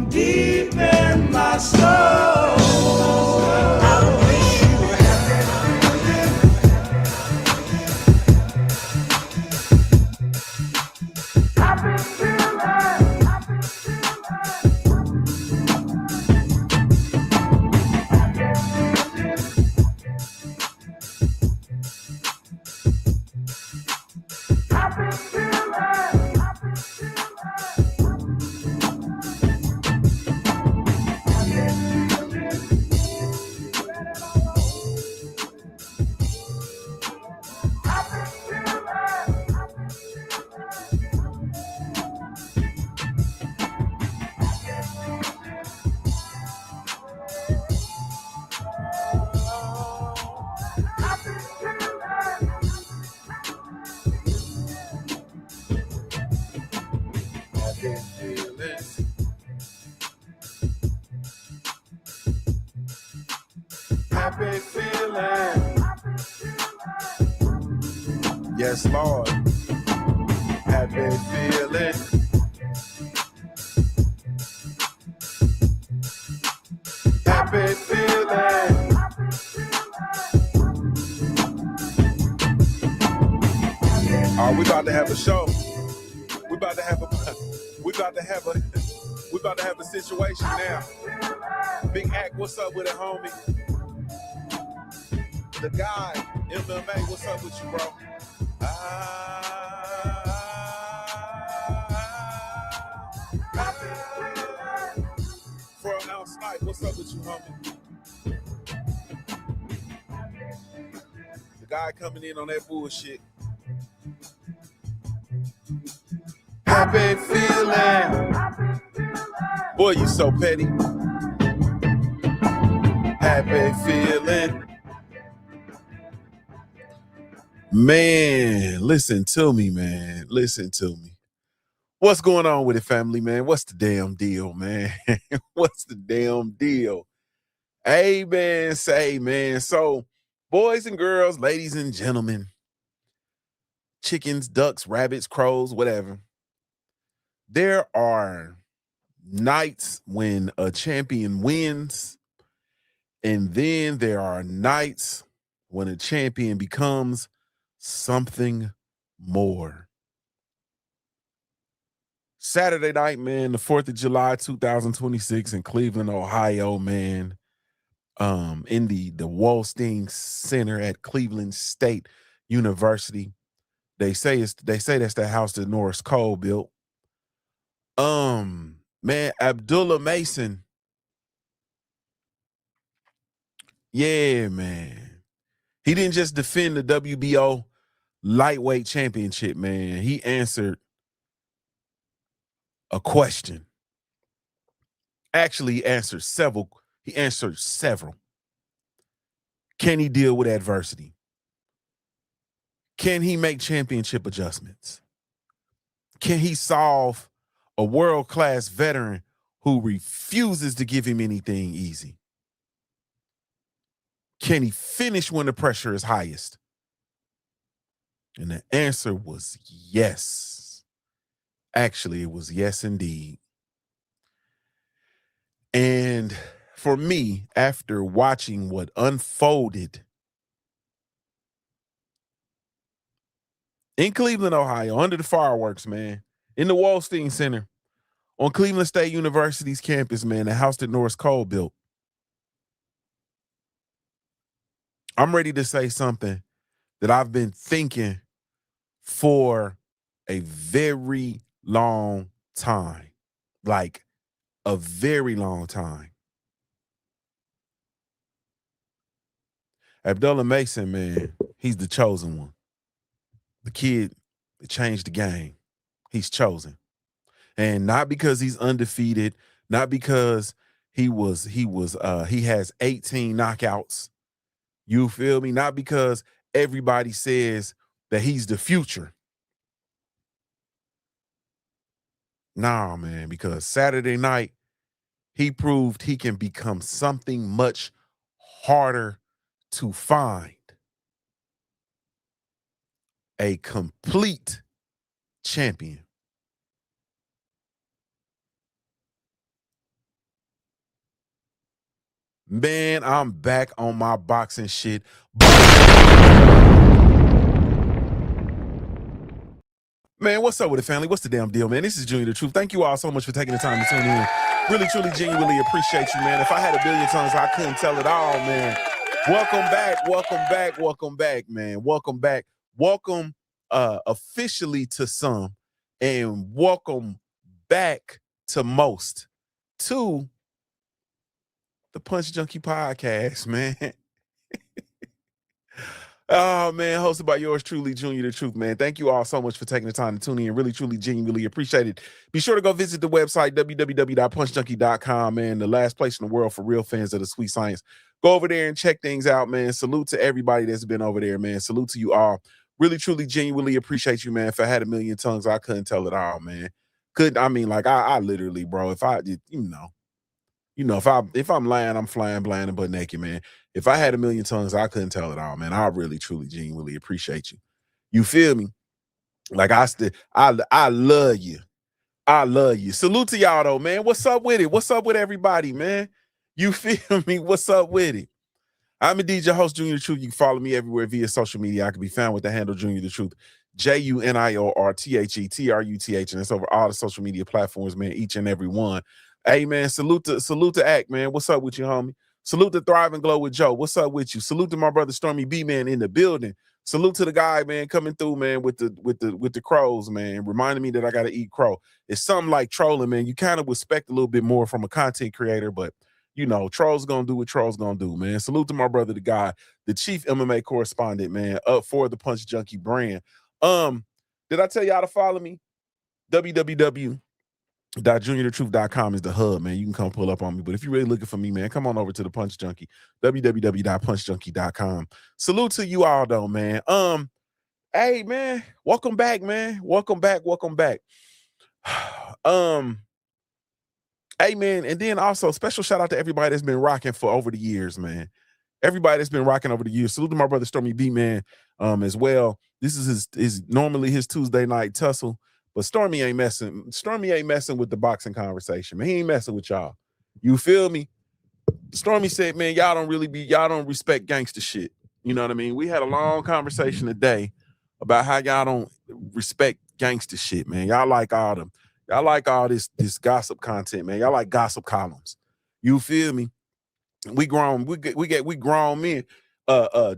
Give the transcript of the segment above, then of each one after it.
Deep in my soul, I wish you were happy feeling. Happy feeling. Yes, Lord. Happy feeling. Happy feeling. Oh, we about to have a show. We about to have a situation now. Big Act, what's up with it, homie? The guy, MMA, what's up with you, bro? For an ounce night, what's up with you, homie? The guy coming in on that bullshit. Happy feeling. Boy, you so petty. Happy feeling. Man, listen to me, man. Listen to me. What's going on with it, family, man? What's the damn deal, man? What's the damn deal? Hey, man, say, man. So, boys and girls, ladies and gentlemen, chickens, ducks, rabbits, crows, whatever. There are nights when a champion wins, and then there are nights when a champion becomes something more. Saturday night, man, the 4th of July, 2026 in Cleveland, Ohio, man, in the Wolstein Center at Cleveland State University. They say that's the house that Norris Cole built. Man, Abdullah Mason. Yeah, man. He didn't just defend the WBO Lightweight Championship, man. He answered a question. Actually, he answered several. Can he deal with adversity? Can he make championship adjustments? Can he solve a world-class veteran who refuses to give him anything easy? Can he finish when the pressure is highest? And the answer was yes. Actually, it was yes, indeed. And for me, after watching what unfolded in Cleveland, Ohio, under the fireworks, man, in the Wolstein Center, on Cleveland State University's campus, man, the house that Norris Cole built, I'm ready to say something that I've been thinking for a very long time. Like a very long time. Abdullah Mason, man, he's the chosen one. The kid that changed the game. He's chosen. And not because he's undefeated, not because he has 18 knockouts. You feel me? Not because everybody says that he's the future. Nah, man, because Saturday night, he proved he can become something much harder to find. A complete champion. Man, I'm back on my boxing shit. Man, what's up with the family? What's the damn deal, man? This is Junior the Truth. Thank you all so much for taking the time to tune in. Really, truly, genuinely appreciate you, man. If I had a billion tongues, I couldn't tell it all, man. Welcome back, welcome back, welcome back, man. Welcome back. Welcome officially to some, and welcome back to most, to the Punch Junkie Podcast, man. Oh, man, hosted by yours truly, Junior the Truth, man. Thank you all so much for taking the time to tune in. Really, truly, genuinely appreciate it. Be sure to go visit the website, www.punchjunkie.com, man. The last place in the world for real fans of the sweet science. Go over there and check things out, man. Salute to everybody that's been over there, man. Salute to you all. Really, truly, genuinely appreciate you, man. If I had a million tongues, I couldn't tell it all, man. I literally, bro, if I did, if I'm lying, I'm flying blind and butt naked, man. If I had a million tongues, I couldn't tell it all, man. I really, truly, genuinely appreciate you. You feel me? Like I love you. I love you. Salute to y'all though, man. What's up with it? What's up with everybody, man? You feel me? What's up with it? I'm indeed your host, Junior the Truth. You can follow me everywhere via social media. I can be found with the handle Junior the Truth, JuniorTheTruth, and it's over all the social media platforms, man. Each and every one. Hey, man, salute to Act, man. What's up with you, homie? Salute to Thrive and Glow with Joe. What's up with you? Salute to my brother Stormy B, man, in the building. Salute to the guy, man, coming through, man, with the crows, man, reminding me that I gotta eat crow. It's something like trolling, man. You kind of expect a little bit more from a content creator, but trolls gonna do what trolls gonna do, man. Salute to my brother, the guy, the chief MMA correspondent, man, up for the Punch Junkie brand. Did I tell y'all to follow me? www.JuniorTheTruth.com is the hub, man. You can come pull up on me. But if you're really looking for me, man, come on over to the Punch Junkie, www.punchjunkie.com. Salute to you all, though, man. Hey, man, welcome back, man. Welcome back. Hey, man, and then also special shout out to everybody that's been rocking for over the years, man. Everybody that's been rocking over the years. Salute to my brother Stormy B, man, as well. This is his normally his Tuesday night tussle, but Stormy ain't messing with the boxing conversation, man. He ain't messing with y'all. You feel me? Stormy said, man, y'all don't respect gangster shit. You know what I mean? We had a long conversation today about how y'all don't respect gangster shit, man. Y'all like all this gossip content, man. Y'all like gossip columns. You feel me? We grown men.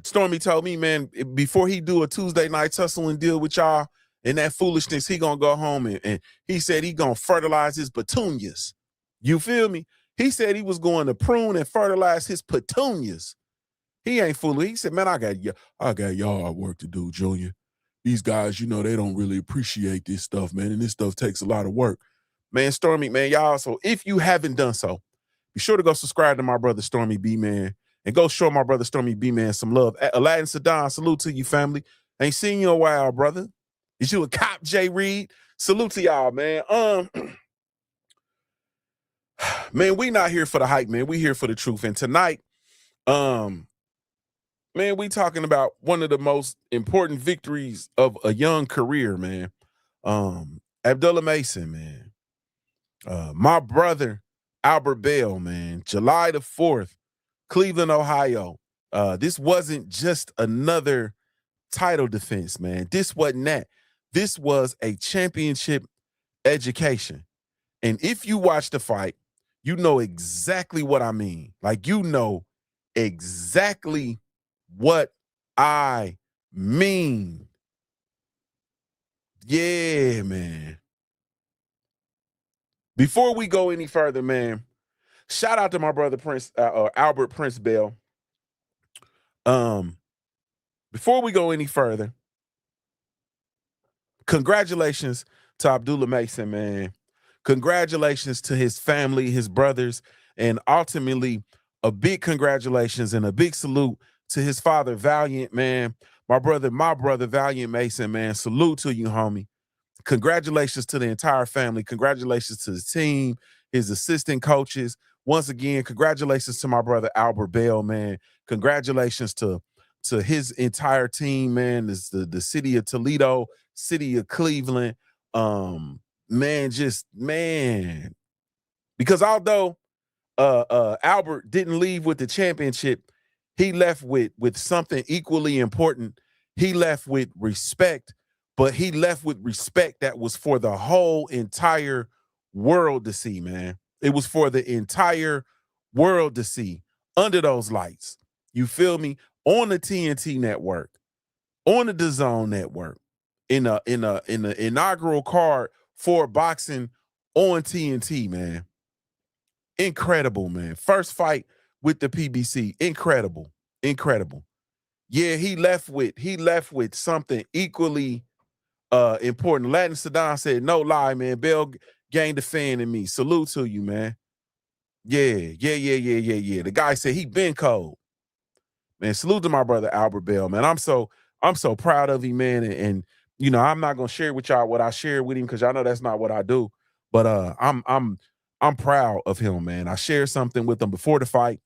Stormy told me, man, before he do a Tuesday night tussle and deal with y'all and that foolishness, he gonna go home and he said he gonna fertilize his petunias. You feel me? He said he was going to prune and fertilize his petunias. He ain't fooling. He said, man, I got y'all work to do, Junior. These guys, they don't really appreciate this stuff, man, and this stuff takes a lot of work. Man, Stormy, man, y'all, so if you haven't done so, be sure to go subscribe to my brother Stormy B, man, and go show my brother Stormy B, man, some love. Aladdin Saddam, salute to you, family. Ain't seen you in a while, brother. Is you a cop, Jay Reed? Salute to y'all, man. Man, we not here for the hype, man. We here for the truth. And tonight, man, we talking about one of the most important victories of a young career, man. Abdullah Mason, man. My brother, Albert Bell, man. July the 4th, Cleveland, Ohio. This wasn't just another title defense, man. This wasn't that. This was a championship education. And if you watch the fight, you know exactly what I mean. Like, you know exactly what I mean. Yeah, man. Before we go any further, man, shout out to my brother Albert Prince Bell. Before we go any further, congratulations to Abdullah Mason, man. Congratulations to his family, his brothers, and ultimately a big congratulations and a big salute to his father, Valiant, man. My brother, Valiant Mason, man. Salute to you, homie. Congratulations to the entire family. Congratulations to the team, his assistant coaches. Once again, congratulations to my brother Albert Bell, man. Congratulations to his entire team, man. This the city of Toledo, city of Cleveland. Man. Because although Albert didn't leave with the championship. He left with something equally important. He left with respect, but he left with respect that was for the whole entire world to see, man. It was for the entire world to see under those lights. You feel me? On the TNT network, on the DAZN network, in the inaugural card for boxing on TNT, man. Incredible, man. First fight with the PBC. Incredible. Incredible. Yeah, he left with something equally important. Latin Sedan said, no lie, man. Bell gained a fan in me. Salute to you, man. Yeah. The guy said he been cold. Man, salute to my brother Albert Bell, man. I'm so proud of him, man. And you know, I'm not gonna share with y'all what I shared with him because y'all know that's not what I do. But I'm proud of him, man. I shared something with him before the fight,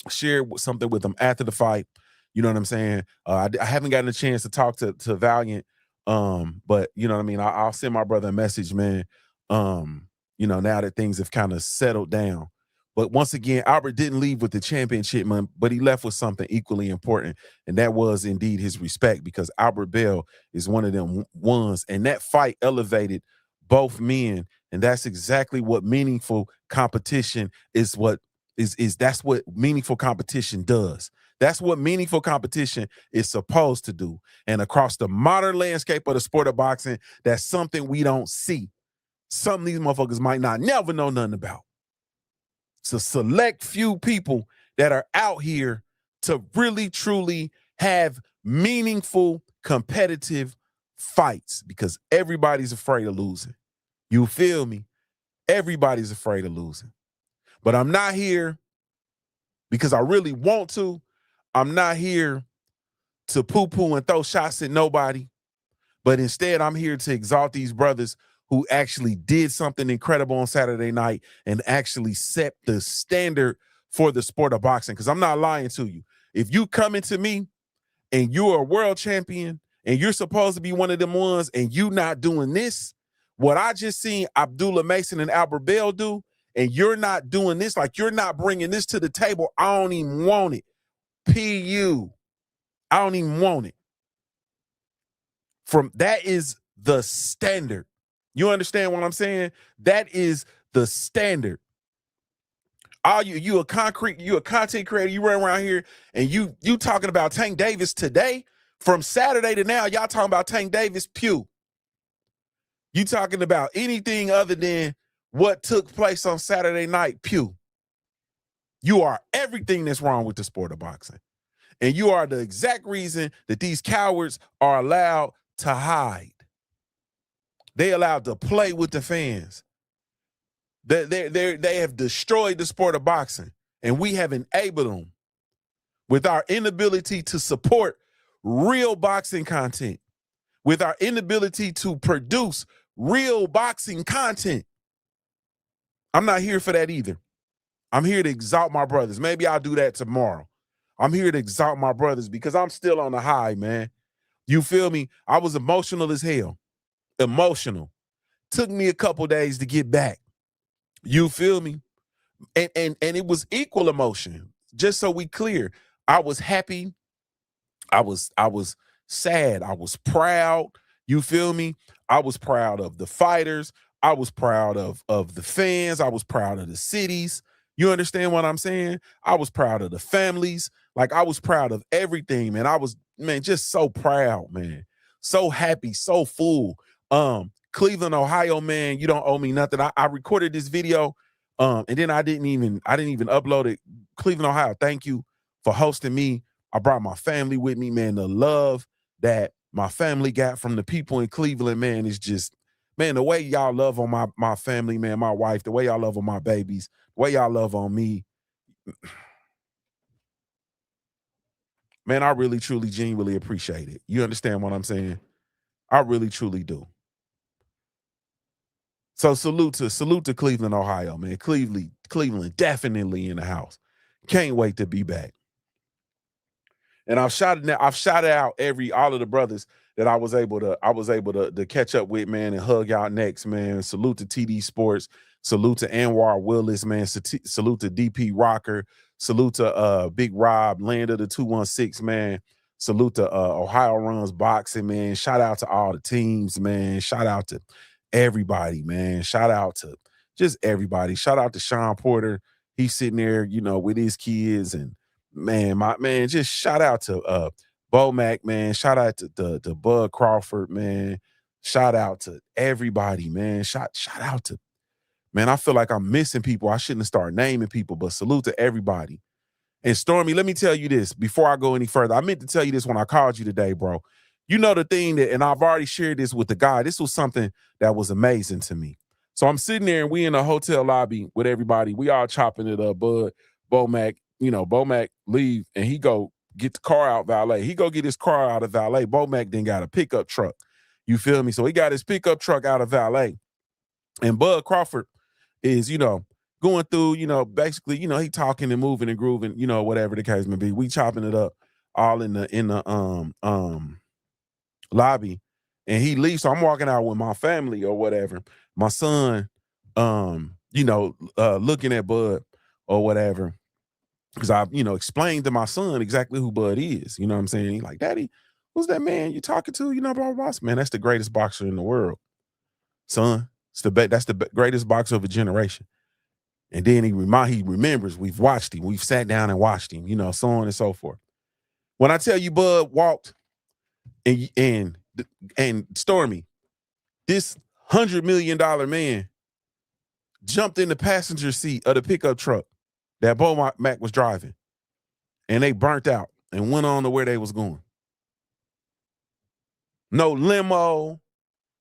shared something with him after the fight. You know what I'm saying? I haven't gotten a chance to talk to Valiant, but you know what I mean. I'll send my brother a message, man. You know, now that things have kind of settled down. But once again, Albert didn't leave with the championship, man, but he left with something equally important, and that was indeed his respect, because Albert Bell is one of them ones, and that fight elevated both men, and that's exactly what meaningful competition is. That's what meaningful competition does. That's what meaningful competition is supposed to do. And across the modern landscape of the sport of boxing, that's something we don't see. Some of these motherfuckers might not never know nothing about. It's a select few people that are out here to really, truly have meaningful, competitive fights, because everybody's afraid of losing. You feel me? Everybody's afraid of losing. But I'm not here because I really want to. I'm not here to poo-poo and throw shots at nobody. But instead, I'm here to exalt these brothers who actually did something incredible on Saturday night and actually set the standard for the sport of boxing. Because I'm not lying to you. If you come into me and you're a world champion and you're supposed to be one of them ones and you not doing this, what I just seen Abdullah Mason and Albert Bell do, and you're not doing this, like you're not bringing this to the table, I don't even want it. PU. I don't even want it. That is the standard. You understand what I'm saying? That is the standard. You a content creator, you run around here and you talking about Tank Davis today, from Saturday to now, y'all talking about Tank Davis, pew. You talking about anything other than what took place on Saturday night, pew. You are everything that's wrong with the sport of boxing. And you are the exact reason that these cowards are allowed to hide. They allowed to play with the fans. They have destroyed the sport of boxing, and we have enabled them with our inability to support real boxing content, with our inability to produce real boxing content. I'm not here for that either. I'm here to exalt my brothers. Maybe I'll do that tomorrow. I'm here to exalt my brothers because I'm still on the high, man. You feel me? I was emotional as hell. Emotional. Took me a couple days to get back. You feel me? And it was equal emotion. Just so we clear, I was happy. I was sad. I was proud. You feel me? I was proud of the fighters. I was proud of the fans. I was proud of the cities. You understand what I'm saying? I was proud of the families. Like, I was proud of everything, man. I was, man, just so proud, man. So happy, so full. Cleveland, Ohio, man, you don't owe me nothing. I recorded this video, and then I didn't even upload it. Cleveland, Ohio, thank you for hosting me. I brought my family with me, man. The love that my family got from the people in Cleveland, man, is just, man, the way y'all love on my family, man, my wife, the way y'all love on my babies, the way y'all love on me. Man, I really, truly, genuinely appreciate it. You understand what I'm saying? I really, truly do. So salute to Cleveland, Ohio, man. Cleveland definitely in the house. Can't wait to be back. And I've shouted out all of the brothers that I was able to catch up with, man, and hug y'all next, man. Salute to TD Sports. Salute to Anwar Willis, man. Salute to DP Rocker. Salute to Big Rob, Land of the 216, man. Salute to Ohio Runs Boxing, man. Shout out to all the teams, man. Shout out to everybody, man. Shout out to just everybody. Shout out to Sean Porter. He's sitting there, you know, with his kids. And man, just shout out to Bo Mac, man. Shout out to Bud Crawford, man. Shout out to everybody, man. Shout out to, man, I feel like I'm missing people. I shouldn't have started naming people, but salute to everybody. And Stormy, let me tell you this before I go any further. I meant to tell you this when I called you today, bro. You know the thing that, and I've already shared this with the guy. This was something that was amazing to me. So I'm sitting there and we in a hotel lobby with everybody. We all chopping it up, Bud, Bo Mac. You know, Bo Mac leave and he go get the car out valet. He go get his car out of valet. Bo Mac then got a pickup truck. You feel me? So he got his pickup truck out of valet. And Bud Crawford is, you know, going through, you know, basically, you know, he talking and moving and grooving, you know, whatever the case may be. We chopping it up all in the lobby. And he leaves. So I'm walking out with my family or whatever. My son, you know, looking at Bud or whatever. Because I, you know, explained to my son exactly who Bud is. You know what I'm saying? He's like, Daddy, who's that man you talking to? You know, blah, blah, blah. Man, that's the greatest boxer in the world. Son, that's the greatest boxer of a generation. And then he remembers we've watched him. We've sat down and watched him, you know, so on and so forth. When I tell you Bud walked and Stormy, this $100 million man jumped in the passenger seat of the pickup truck that Bo Mac was driving. And they burnt out and went on to where they was going. No limo,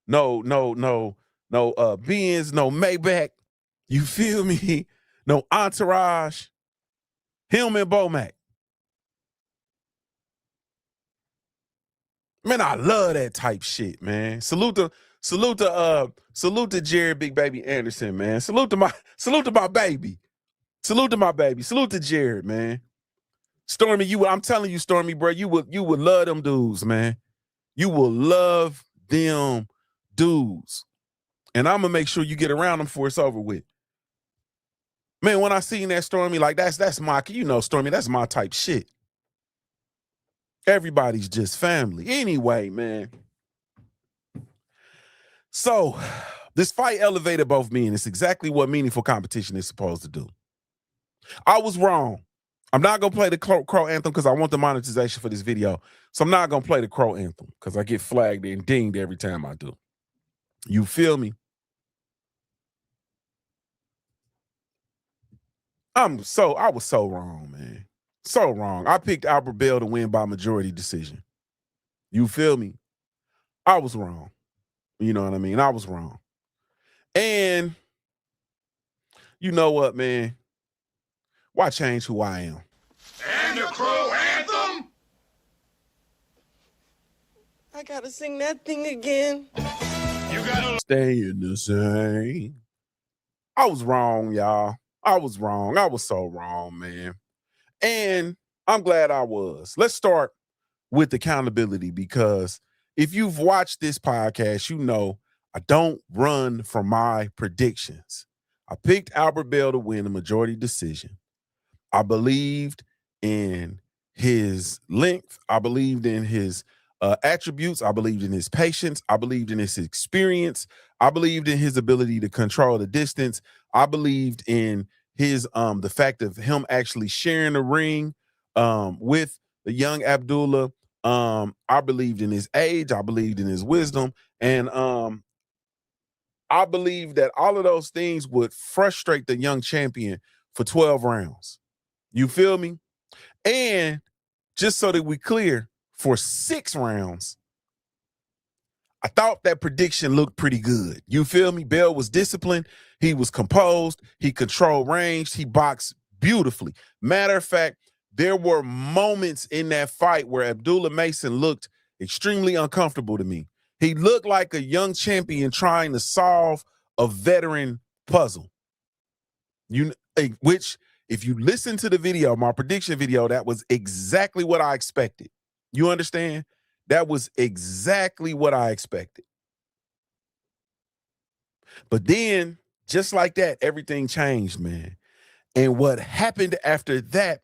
no Benz, no Maybach. You feel me? No entourage. Him and Bo Mac. Man, I love that type shit, man. Salute to Jared Big Baby Anderson, man. Salute to my baby. Salute to my baby. Salute to Jared, man. Stormy, I'm telling you, Stormy, bro, you would love them dudes, man. You will love them dudes. And I'm gonna make sure you get around them before it's over with. Man, when I seen that, Stormy, like that's my, you know, Stormy, that's my type shit. Everybody's just family. Anyway, man. So this fight elevated both me, and it's exactly what meaningful competition is supposed to do. I was wrong. I'm not going to play the Crow Anthem because I want the monetization for this video. So I'm not going to play the Crow Anthem because I get flagged and dinged every time I do. You feel me? I was so wrong, man. So wrong. I picked Albert Bell to win by majority decision. You feel me? I was wrong. You know what I mean? I was wrong. And you know what, man? Why change who I am? And the Crow Anthem? I gotta sing that thing again. You gotta Staying the same. I was wrong, y'all. I was wrong. I was so wrong, man. And I'm glad I was. Let's start with accountability, because if you've watched this podcast, you know I don't run from my predictions. I picked Albert Bell to win a majority decision. I believed in his length. I believed in his attributes. I believed in his patience. I believed in his experience. I believed in his ability to control the distance. I believed in his the fact of him actually sharing the ring with the young Abdullah. I believed in his age. I believed in his wisdom. And I believe that all of those things would frustrate the young champion for 12 rounds. You feel me? And just so that we clear, for 6 rounds, I thought that prediction looked pretty good. You feel me? Bell was disciplined. He was composed. He controlled range. He boxed beautifully. Matter of fact, there were moments in that fight where Abdullah Mason looked extremely uncomfortable to me. He looked like a young champion trying to solve a veteran puzzle. Which, if you listen to the video, my prediction video, that was exactly what I expected. You understand? That was exactly what I expected. But then, just like that, everything changed, man. And what happened after that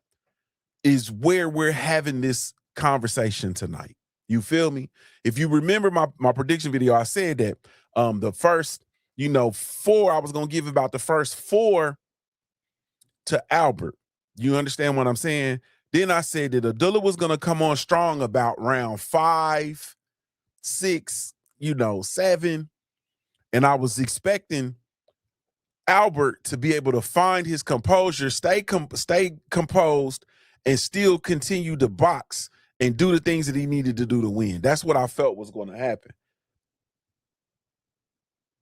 is where we're having this conversation tonight. You feel me? If you remember my prediction video, I said that the first, four, I was going to give about the first four to Albert. You understand what I'm saying? Then I said that Abdullah was going to come on strong about round 5, 6, 7. And I was expecting Albert to be able to find his composure, stay composed, and still continue to box and do the things that he needed to do to win. That's what I felt was going to happen.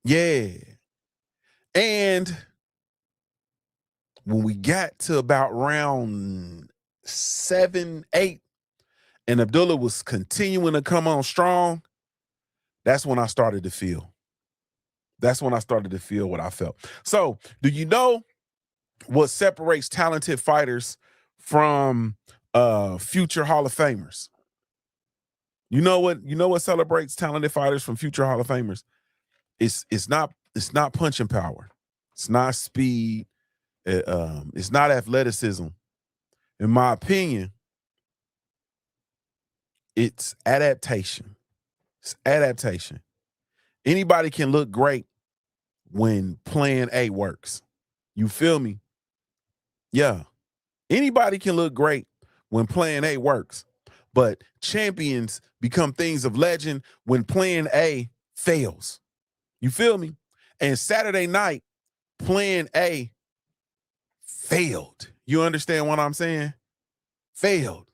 Yeah. And when we got to about round 7, 8, and Abdullah was continuing to come on strong, that's when I started to feel. That's when I started to feel what I felt. So, do you know what separates talented fighters from future Hall of Famers? You know what celebrates talented fighters from future Hall of Famers? It's not punching power. It's not speed. It's not athleticism. In my opinion, it's adaptation. It's adaptation. Anybody can look great when plan A works. You feel me? Yeah. Anybody can look great when plan A works, but champions become things of legend when plan A fails. You feel me? And Saturday night, plan A failed. You understand what I'm saying? Failed.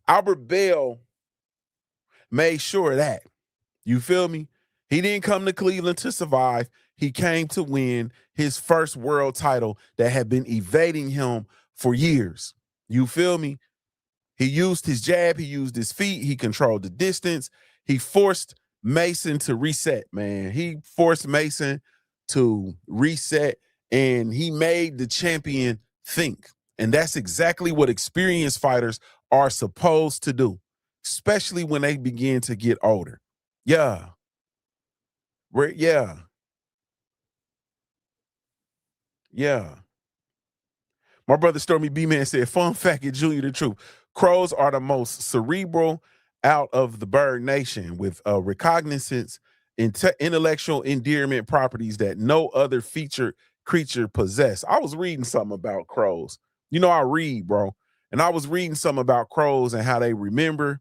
Albert Bell made sure of that. You feel me? He didn't come to Cleveland to survive. He came to win his first world title that had been evading him for years. You feel me? He used his jab. He used his feet. He controlled the distance. He forced Mason to reset, man. He forced Mason to reset, and he made the champion think. And that's exactly what experienced fighters are supposed to do, especially when they begin to get older. Yeah. Yeah. Yeah. My brother Stormy B-Man said, fun fact at JuniorTheTruth, crows are the most cerebral out of the bird nation with recognizance, intellectual endearment properties that no other featured creature possess. I was reading something about crows. I read, bro. And I was reading something about crows and how they remember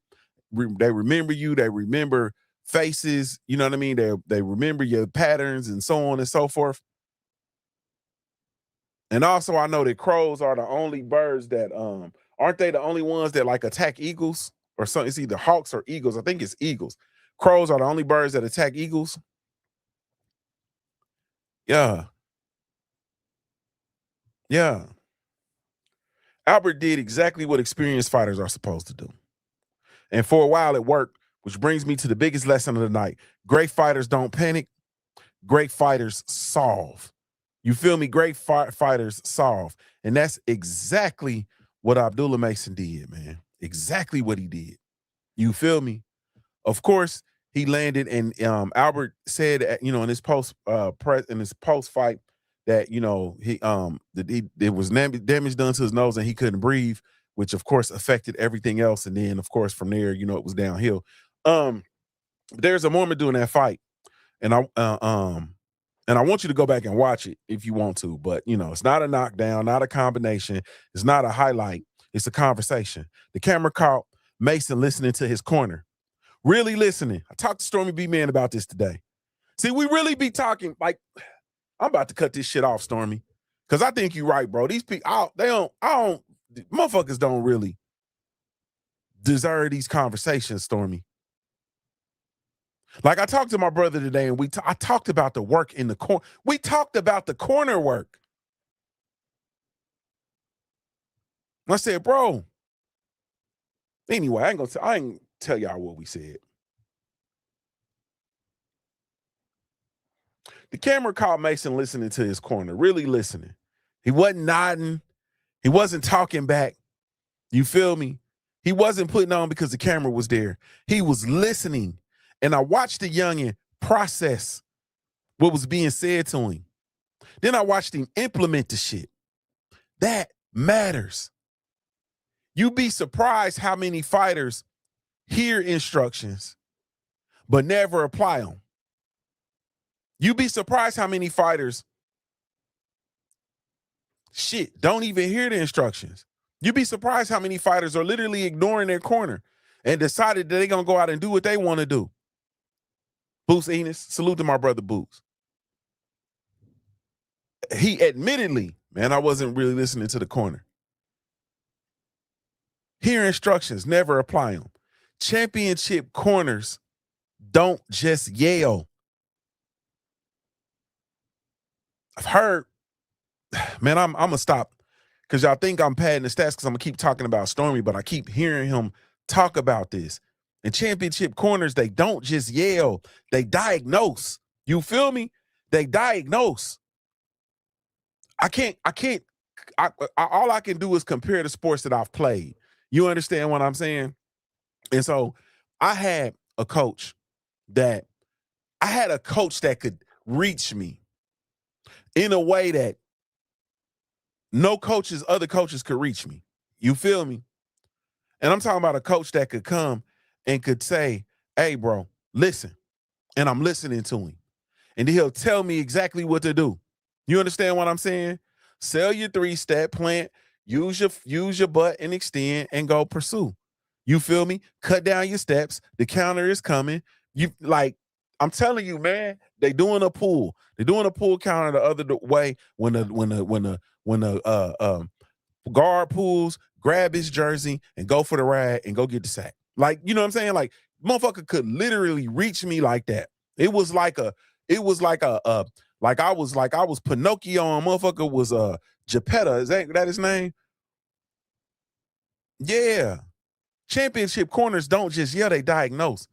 you. They remember faces. You know what I mean? They remember your patterns and so on and so forth. And also I know that crows are the only birds that aren't they the only ones that like attack eagles or something? It's either hawks or eagles. I think it's eagles. Crows are the only birds that attack eagles. Yeah. Yeah. Albert did exactly what experienced fighters are supposed to do. And for a while it worked, which brings me to the biggest lesson of the night. Great fighters don't panic. Great fighters solve. You feel me? Great fighters solve. And that's exactly what Abdullah Mason did, man. Exactly what he did. You feel me? Of course, he landed, and Albert said, in his post fight that there was damage done to his nose and he couldn't breathe, which of course affected everything else. And then of course from there, it was downhill. There's a moment during that fight, and I want you to go back and watch it if you want to, but it's not a knockdown, not a combination, it's not a highlight, it's a conversation. The camera caught Mason listening to his corner. Really listening. I talked to Stormy B-Man about this today. See, we really be talking like, I'm about to cut this shit off, Stormy, because I think you're right, bro. These people, motherfuckers don't really deserve these conversations, Stormy. Like I talked to my brother today, and I talked about the work in the corner. We talked about the corner work. I said, bro. Anyway, I ain't tell y'all what we said. The camera caught Mason listening to his corner, really listening. He wasn't nodding. He wasn't talking back. You feel me? He wasn't putting on because the camera was there. He was listening. And I watched the youngin process what was being said to him. Then I watched him implement the shit. That matters. You'd be surprised how many fighters hear instructions but never apply them. You'd be surprised how many fighters don't even hear the instructions. You'd be surprised how many fighters are literally ignoring their corner and decided that they're going to go out and do what they want to do. Boots Enos, salute to my brother Boots. He admittedly, man, I wasn't really listening to the corner. Hear instructions, never apply them. Championship corners don't just yell. I've heard, man, I'm going to stop because y'all think I'm padding the stats because I'm going to keep talking about Stormy, but I keep hearing him talk about this. And championship corners, they don't just yell. They diagnose. You feel me? They diagnose. All I can do is compare the sports that I've played. You understand what I'm saying? And so I had a coach that could reach me in a way that other coaches could reach me. You feel me? And I'm talking about a coach that could come and could say, hey, bro, listen. And I'm listening to him. And he'll tell me exactly what to do. You understand what I'm saying? Sell your 3-step, plant, use your butt and extend and go pursue. You feel me? Cut down your steps. The counter is coming. I'm telling you, man, they doing a pull. They're doing a pull counter the other way when the guard pulls, grab his jersey and go for the rag and go get the sack. Like, you know what I'm saying? Like, motherfucker could literally reach me like that. It was like I was Pinocchio and motherfucker was Geppetto. Is that his name? Yeah. Championship corners don't just yell, they diagnose.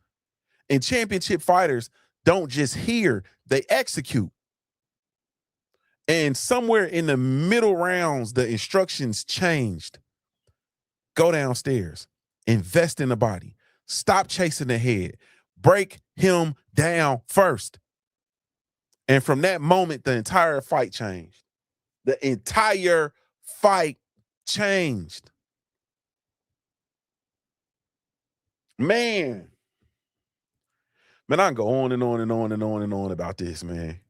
And championship fighters don't just hear, they execute. And somewhere in the middle rounds, the instructions changed. Go downstairs, invest in the body, stop chasing the head, break him down first. And from that moment, the entire fight changed. The entire fight changed. Man, I can go on and on and on and on and on about this, man.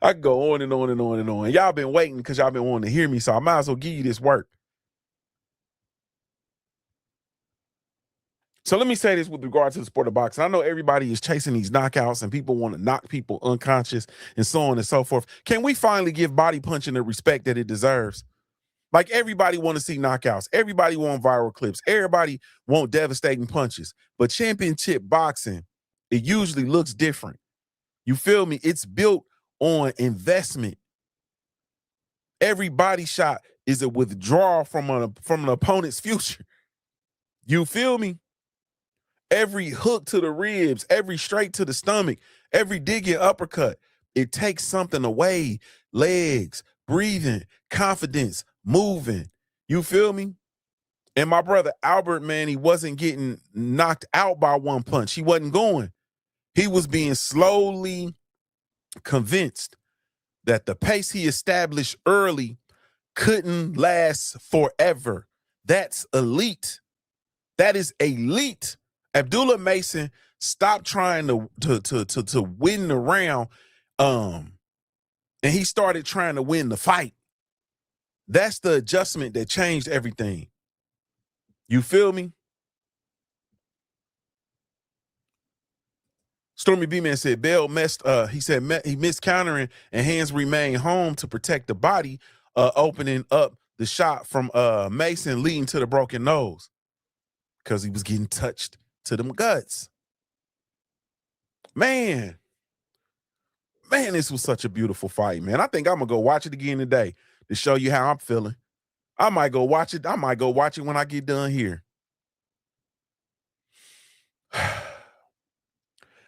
I can go on and on and on and on. Y'all been waiting because y'all been wanting to hear me, so I might as well give you this work. So let me say this with regard to the sport of boxing. I know everybody is chasing these knockouts and people want to knock people unconscious and so on and so forth. Can we finally give body punching the respect that it deserves? Like, everybody want to see knockouts. Everybody want viral clips. Everybody want devastating punches. But championship boxing, it usually looks different. You feel me? It's built on investment. Every body shot is a withdrawal from an opponent's future. You feel me? Every hook to the ribs, every straight to the stomach, every digging uppercut, it takes something away. Legs, breathing, confidence, moving. You feel me? And my brother Albert, man, he wasn't getting knocked out by one punch. He wasn't going. He was being slowly convinced that the pace he established early couldn't last forever. That's elite. That is elite. Abdullah Mason stopped trying to win the round, and he started trying to win the fight. That's the adjustment that changed everything. You feel me? Stormy B-Man said Bell he missed countering and hands remained home to protect the body, opening up the shot from Mason leading to the broken nose because he was getting touched to them guts. Man, this was such a beautiful fight, man. I think I'm going to go watch it again today to show you how I'm feeling. I might go watch it. When I get done here.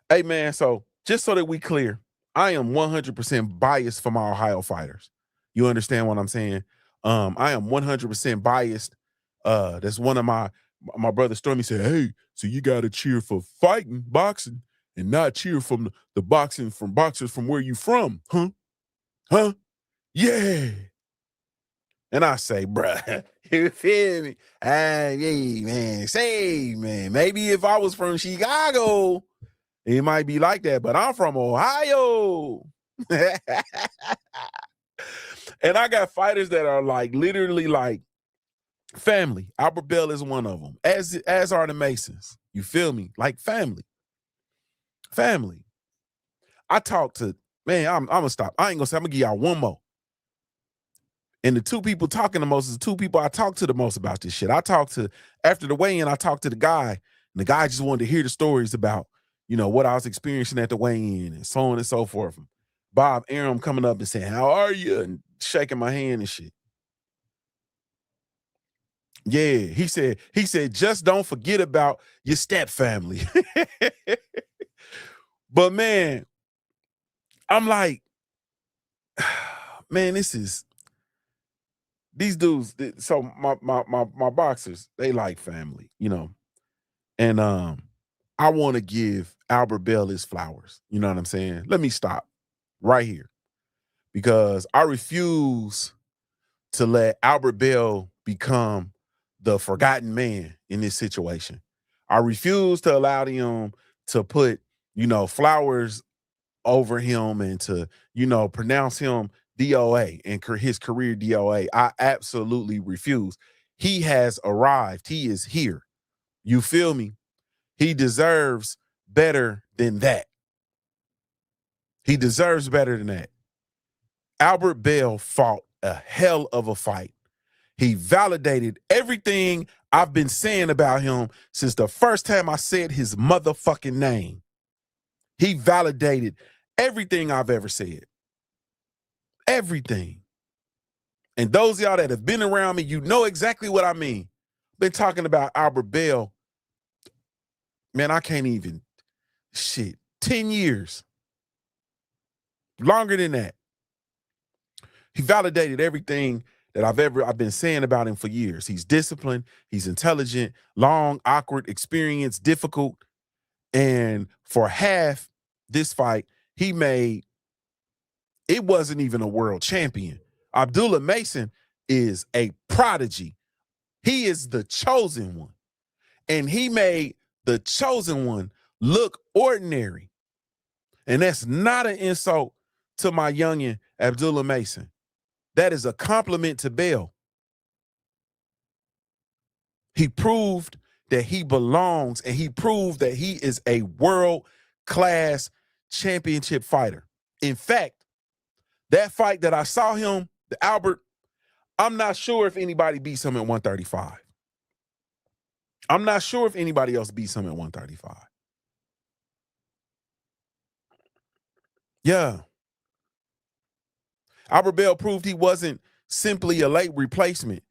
Hey, man, so just so that we clear, I am 100% biased for my Ohio fighters. You understand what I'm saying? I am 100% biased That's one of my brother Stormy said, hey, so you got to cheer for fighting, boxing, and not cheer from the boxing from boxers from where you from, huh? Huh? Yeah. And I say, bruh, you feel me? Hey, man, say, man, maybe if I was from Chicago, it might be like that, but I'm from Ohio. And I got fighters that are like literally like family. Albert Bell is one of them, as are the Masons. You feel me? Like family. Family. I talk to, man, I'm gonna stop. I ain't gonna say, I'm gonna give y'all one more. And the two people talking the most is the two people I talk to the most about this shit. I talked to, after the weigh-in, I talked to the guy, and the guy just wanted to hear the stories about, you know, what I was experiencing at the weigh-in and so on and so forth. Bob Arum coming up and saying, how are you? And shaking my hand and shit. Yeah, he said, just don't forget about your step family. But man, I'm like, man, these dudes, so my boxers, they like family, you know. And I want to give Albert Bell his flowers. You know what I'm saying? Let me stop right here, because I refuse to let Albert Bell become the forgotten man in this situation. I refuse to allow them to put, you know, flowers over him and to, you know, pronounce him DOA and his career DOA. I absolutely refuse. He has arrived. He is here. You feel me? He deserves better than that. He deserves better than that. Albert Bell fought a hell of a fight. He validated everything I've been saying about him since the first time I said his motherfucking name. He validated everything I've ever said. Everything. And those of y'all that have been around me, you know exactly what I mean. Been talking about Albert Bell. Man, I can't even, 10 years. Longer than that. He validated everything that I've been saying about him for years. He's disciplined, he's intelligent, long, awkward, experienced, difficult. And for half this fight, it wasn't even a world champion. Abdullah Mason is a prodigy. He is the chosen one. And he made the chosen one look ordinary. And that's not an insult to my youngin' Abdullah Mason. That is a compliment to Bell. He proved that he belongs, and he proved that he is a world-class championship fighter. In fact, that fight that I saw him, the Albert, I'm not sure if anybody beats him at 135. I'm not sure if anybody else beats him at 135. Yeah. Albert Bell proved he wasn't simply a late replacement.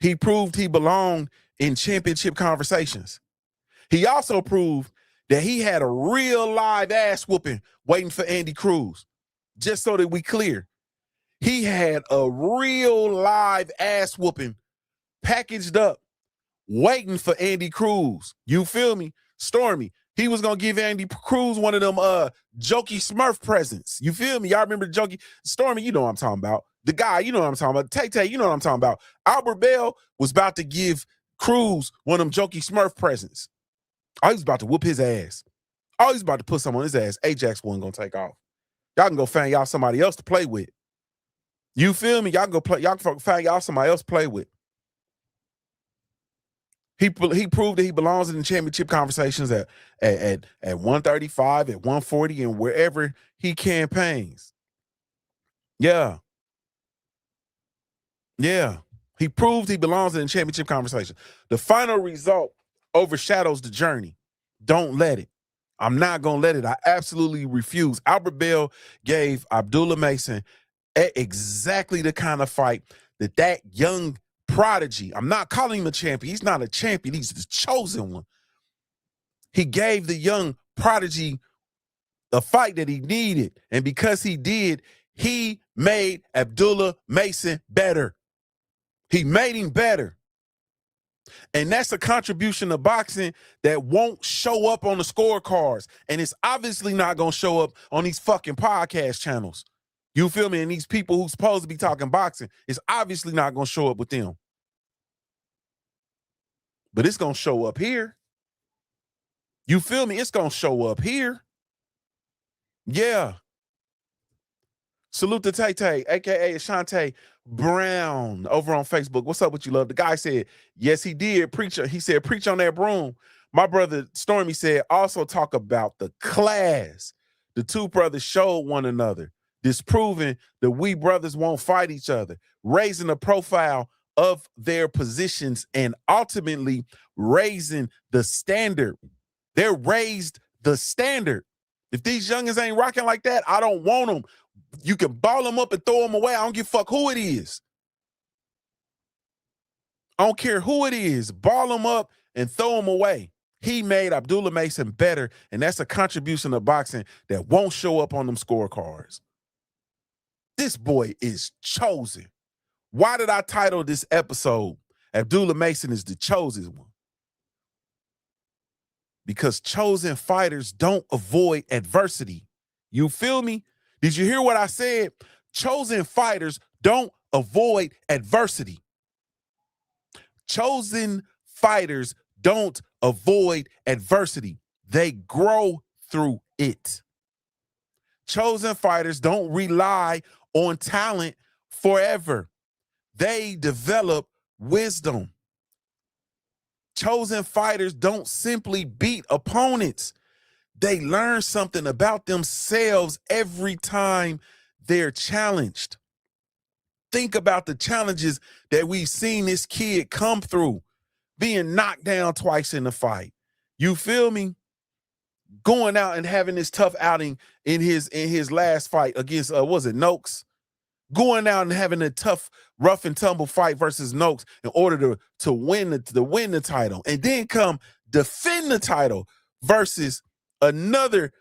He proved he belonged in championship conversations. He also proved that he had a real live ass whooping waiting for Andy Cruz. Just so that we clear, he had a real live ass whooping packaged up waiting for Andy Cruz. You feel me? Stormy. He was going to give Andy Cruz one of them Jokey Smurf presents. You feel me? Y'all remember Jokey? Stormy, you know what I'm talking about. The guy, you know what I'm talking about. Tay, you know what I'm talking about. Albert Bell was about to give Cruz one of them Jokey Smurf presents. Oh, he was about to whoop his ass. Oh, he's about to put something on his ass. Ajax wasn't going to take off. Y'all can go find y'all somebody else to play with. You feel me? Y'all can find y'all somebody else to play with. He proved that he belongs in the championship conversations at 135, at 140, and wherever he campaigns. Yeah. Yeah. He proved he belongs in the championship conversation. The final result overshadows the journey. Don't let it. I'm not going to let it. I absolutely refuse. Albert Bell gave Abdullah Mason exactly the kind of fight that young prodigy, I'm not calling him a champion. He's not a champion. He's the chosen one. He gave the young prodigy the fight that he needed. And because he did, he made Abdullah Mason better. He made him better. And that's a contribution to boxing that won't show up on the scorecards. And it's obviously not going to show up on these fucking podcast channels. You feel me? And these people who's supposed to be talking boxing, it's obviously not going to show up with them. But it's going to show up here. You feel me? It's going to show up here. Yeah. Salute to Tay-Tay, a.k.a. Ashante Brown over on Facebook. What's up with you, love? The guy said, yes, he did. Preacher. He said, preach on that broom. My brother Stormy said, also talk about the class. The two brothers showed one another, disproving that we brothers won't fight each other, raising the profile of their positions and ultimately raising the standard. They're raised the standard. If these youngins ain't rocking like that, I don't want them. You can ball them up and throw them away. I don't give a fuck who it is. I don't care who it is. Ball them up and throw them away. He made Abdullah Mason better, and that's a contribution to boxing that won't show up on them scorecards. This boy is chosen. Why did I title this episode, Abdullah Mason is the chosen one? Because chosen fighters don't avoid adversity. You feel me? Did you hear what I said? Chosen fighters don't avoid adversity. Chosen fighters don't avoid adversity. They grow through it. Chosen fighters don't rely on talent forever. They develop wisdom. Chosen fighters don't simply beat opponents. They learn something about themselves every time they're challenged. Think about the challenges that we've seen this kid come through, being knocked down twice in the fight. You feel me? Going out and having this tough outing in his last fight against, was it Noakes? Going out and having a tough, rough and tumble fight versus Noakes in order to win the title, and then come defend the title versus another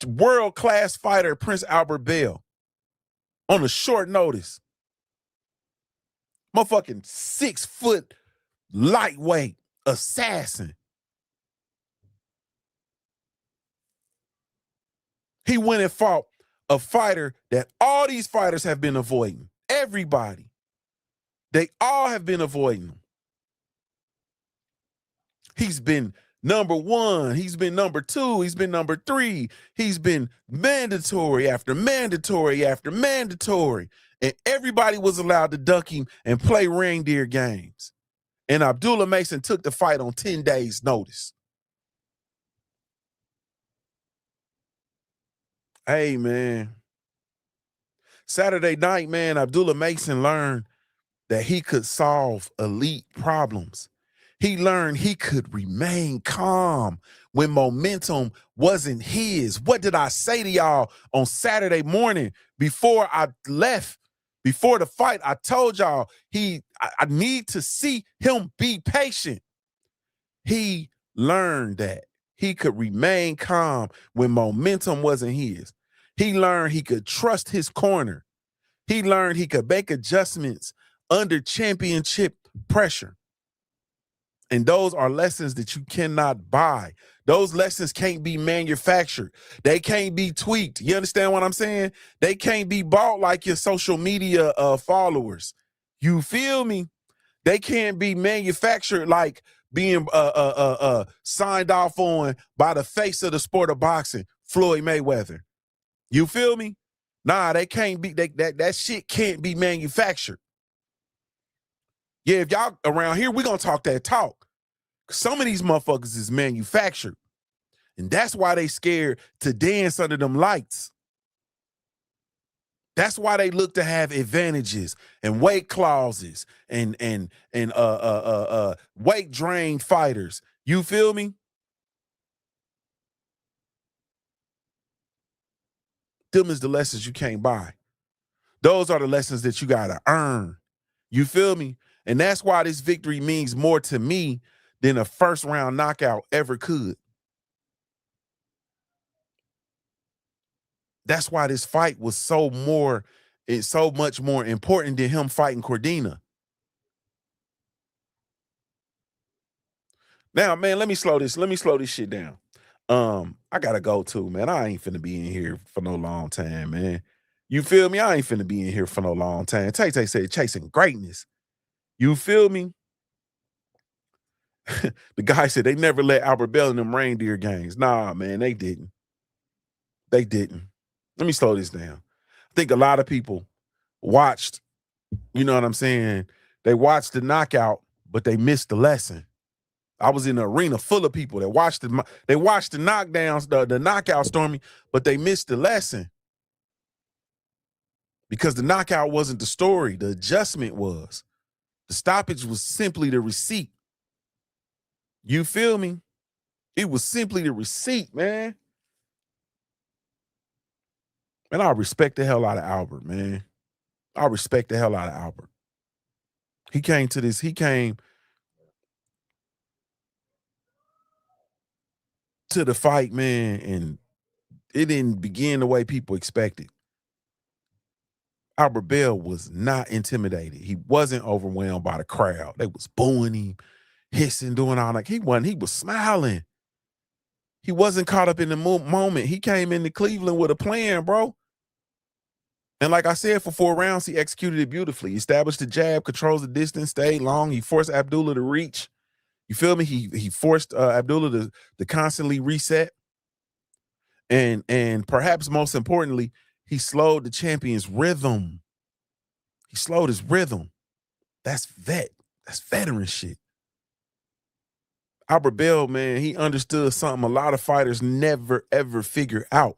world-class fighter, Prince Albert Bell, on a short notice. Motherfucking 6-foot lightweight assassin. He went and fought a fighter that all these fighters have been avoiding. Everybody. They all have been avoiding him. He's been number one. He's been number two. He's been number three. He's been mandatory after mandatory after mandatory. And everybody was allowed to duck him and play reindeer games. And Abdullah Mason took the fight on 10 days' notice. Hey, man. Saturday night, man, Abdullah Mason learned that he could solve elite problems. He learned he could remain calm when momentum wasn't his. What did I say to y'all on Saturday morning before I left? Before the fight, I told y'all I need to see him be patient. He learned that he could remain calm when momentum wasn't his. He learned he could trust his corner. He learned he could make adjustments under championship pressure. And those are lessons that you cannot buy. Those lessons can't be manufactured. They can't be tweaked. You understand what I'm saying? They can't be bought like your social media followers. You feel me? They can't be manufactured like being signed off on by the face of the sport of boxing, Floyd Mayweather. You feel me? Nah, they can't be. That shit can't be manufactured. Yeah, if y'all around here, we're going to talk that talk. Some of these motherfuckers is manufactured. And that's why they scared to dance under them lights. That's why they look to have advantages and weight clauses and weight drain fighters. You feel me? Them is the lessons you can't buy. Those are the lessons that you got to earn. You feel me? And that's why this victory means more to me than a first round knockout ever could. That's why this fight was so much more important than him fighting Cordina. Now, man, let me slow this shit down. I gotta go too, man. I ain't finna be in here for no long time, man. You feel me? I ain't finna be in here for no long time. Tay said chasing greatness. You feel me? The guy said they never let Albert Bell in them reindeer games. Nah, man, they didn't. They didn't. Let me slow this down. I think a lot of people watched, you know what I'm saying? They watched the knockout, but they missed the lesson. I was in an arena full of people that watched the knockdowns, the knockout, Stormy, but they missed the lesson because the knockout wasn't the story. The adjustment was. The stoppage was simply the receipt. You feel me? It was simply the receipt, man. And I respect the hell out of Albert, man. I respect the hell out of Albert. He came to the fight, man, and it didn't begin the way people expected. Albert Bell was not intimidated. He wasn't overwhelmed by the crowd. They was booing him, hissing, doing all that. He was smiling. He wasn't caught up in the moment. He came into Cleveland with a plan, bro. And like I said, for 4 rounds, he executed it beautifully. He established the jab, controls the distance, stayed long. He forced Abdullah to reach. You feel me? He forced Abdullah to constantly reset. And perhaps most importantly, he slowed the champion's rhythm. He slowed his rhythm. That's veteran shit. Albert Bell, man, he understood something a lot of fighters never, ever figure out.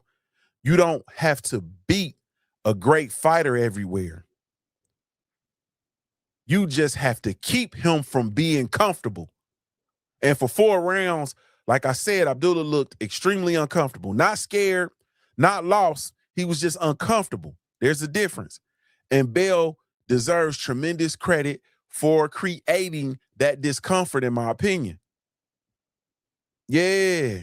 You don't have to beat a great fighter everywhere. You just have to keep him from being comfortable. And for 4 rounds, like I said, Abdullah looked extremely uncomfortable. Not scared, not lost. He was just uncomfortable. There's a difference. And Bell deserves tremendous credit for creating that discomfort, in my opinion. Yeah.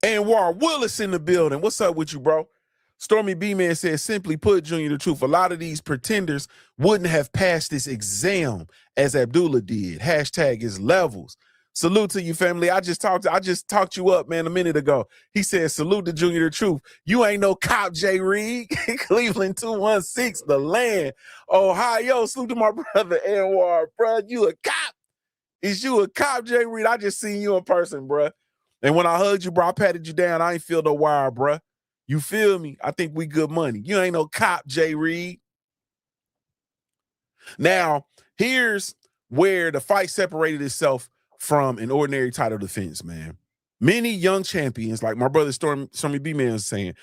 Anwar Willis in the building. What's up with you, bro? Stormy B-Man says, simply put, Junior the Truth, a lot of these pretenders wouldn't have passed this exam as Abdullah did. Hashtag is levels. Salute to you, family. I just talked you up, man, a minute ago. He said, salute to Junior the Truth. You ain't no cop, Jay Reed. Cleveland 216, the land. Ohio. Salute to my brother, Anwar. Bro, you a cop? Is you a cop, Jay Reed? I just seen you in person, bro. And when I hugged you, bro, I patted you down. I ain't feel no wire, bro. You feel me? I think we good money. You ain't no cop, Jay Reed. Now, here's where the fight separated itself from an ordinary title defense, man. Many young champions, like my brother Stormy B-Man is saying,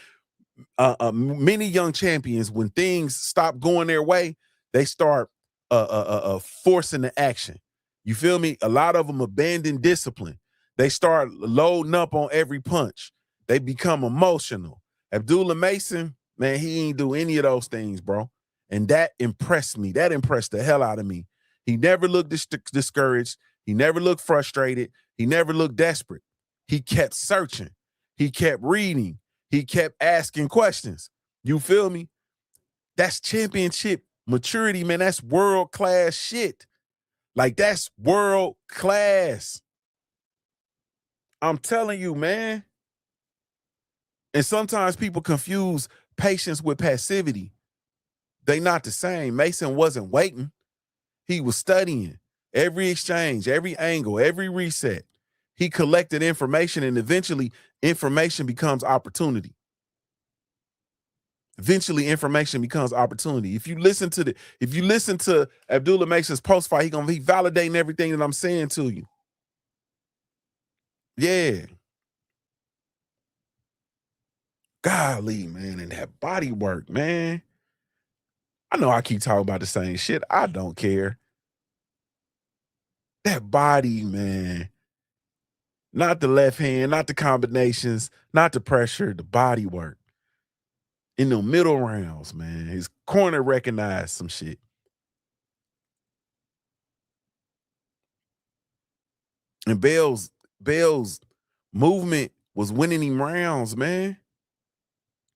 many young champions, when things stop going their way, they start forcing the action. You feel me? A lot of them abandon discipline. They start loading up on every punch. They become emotional. Abdullah Mason, man, he ain't do any of those things, bro. And that impressed me. That impressed the hell out of me. He never looked discouraged. He never looked frustrated. He never looked desperate. He kept searching. He kept reading. He kept asking questions. You feel me? That's championship maturity, man. That's world-class shit. Like, that's world-class. I'm telling you, man. And sometimes people confuse patience with passivity. They not the same. Mason wasn't waiting. He was studying every exchange, every angle, every reset. He collected information, and eventually information becomes opportunity. Eventually information becomes opportunity. If you listen to Abdullah Mason's post-fight, he validating everything that I'm saying to you. Yeah. Golly, man, and that body work, man. I know I keep talking about the same shit. I don't care. That body, man. Not the left hand, not the combinations, not the pressure, the body work. In the middle rounds, man, his corner recognized some shit. And Bell's movement was winning him rounds, man.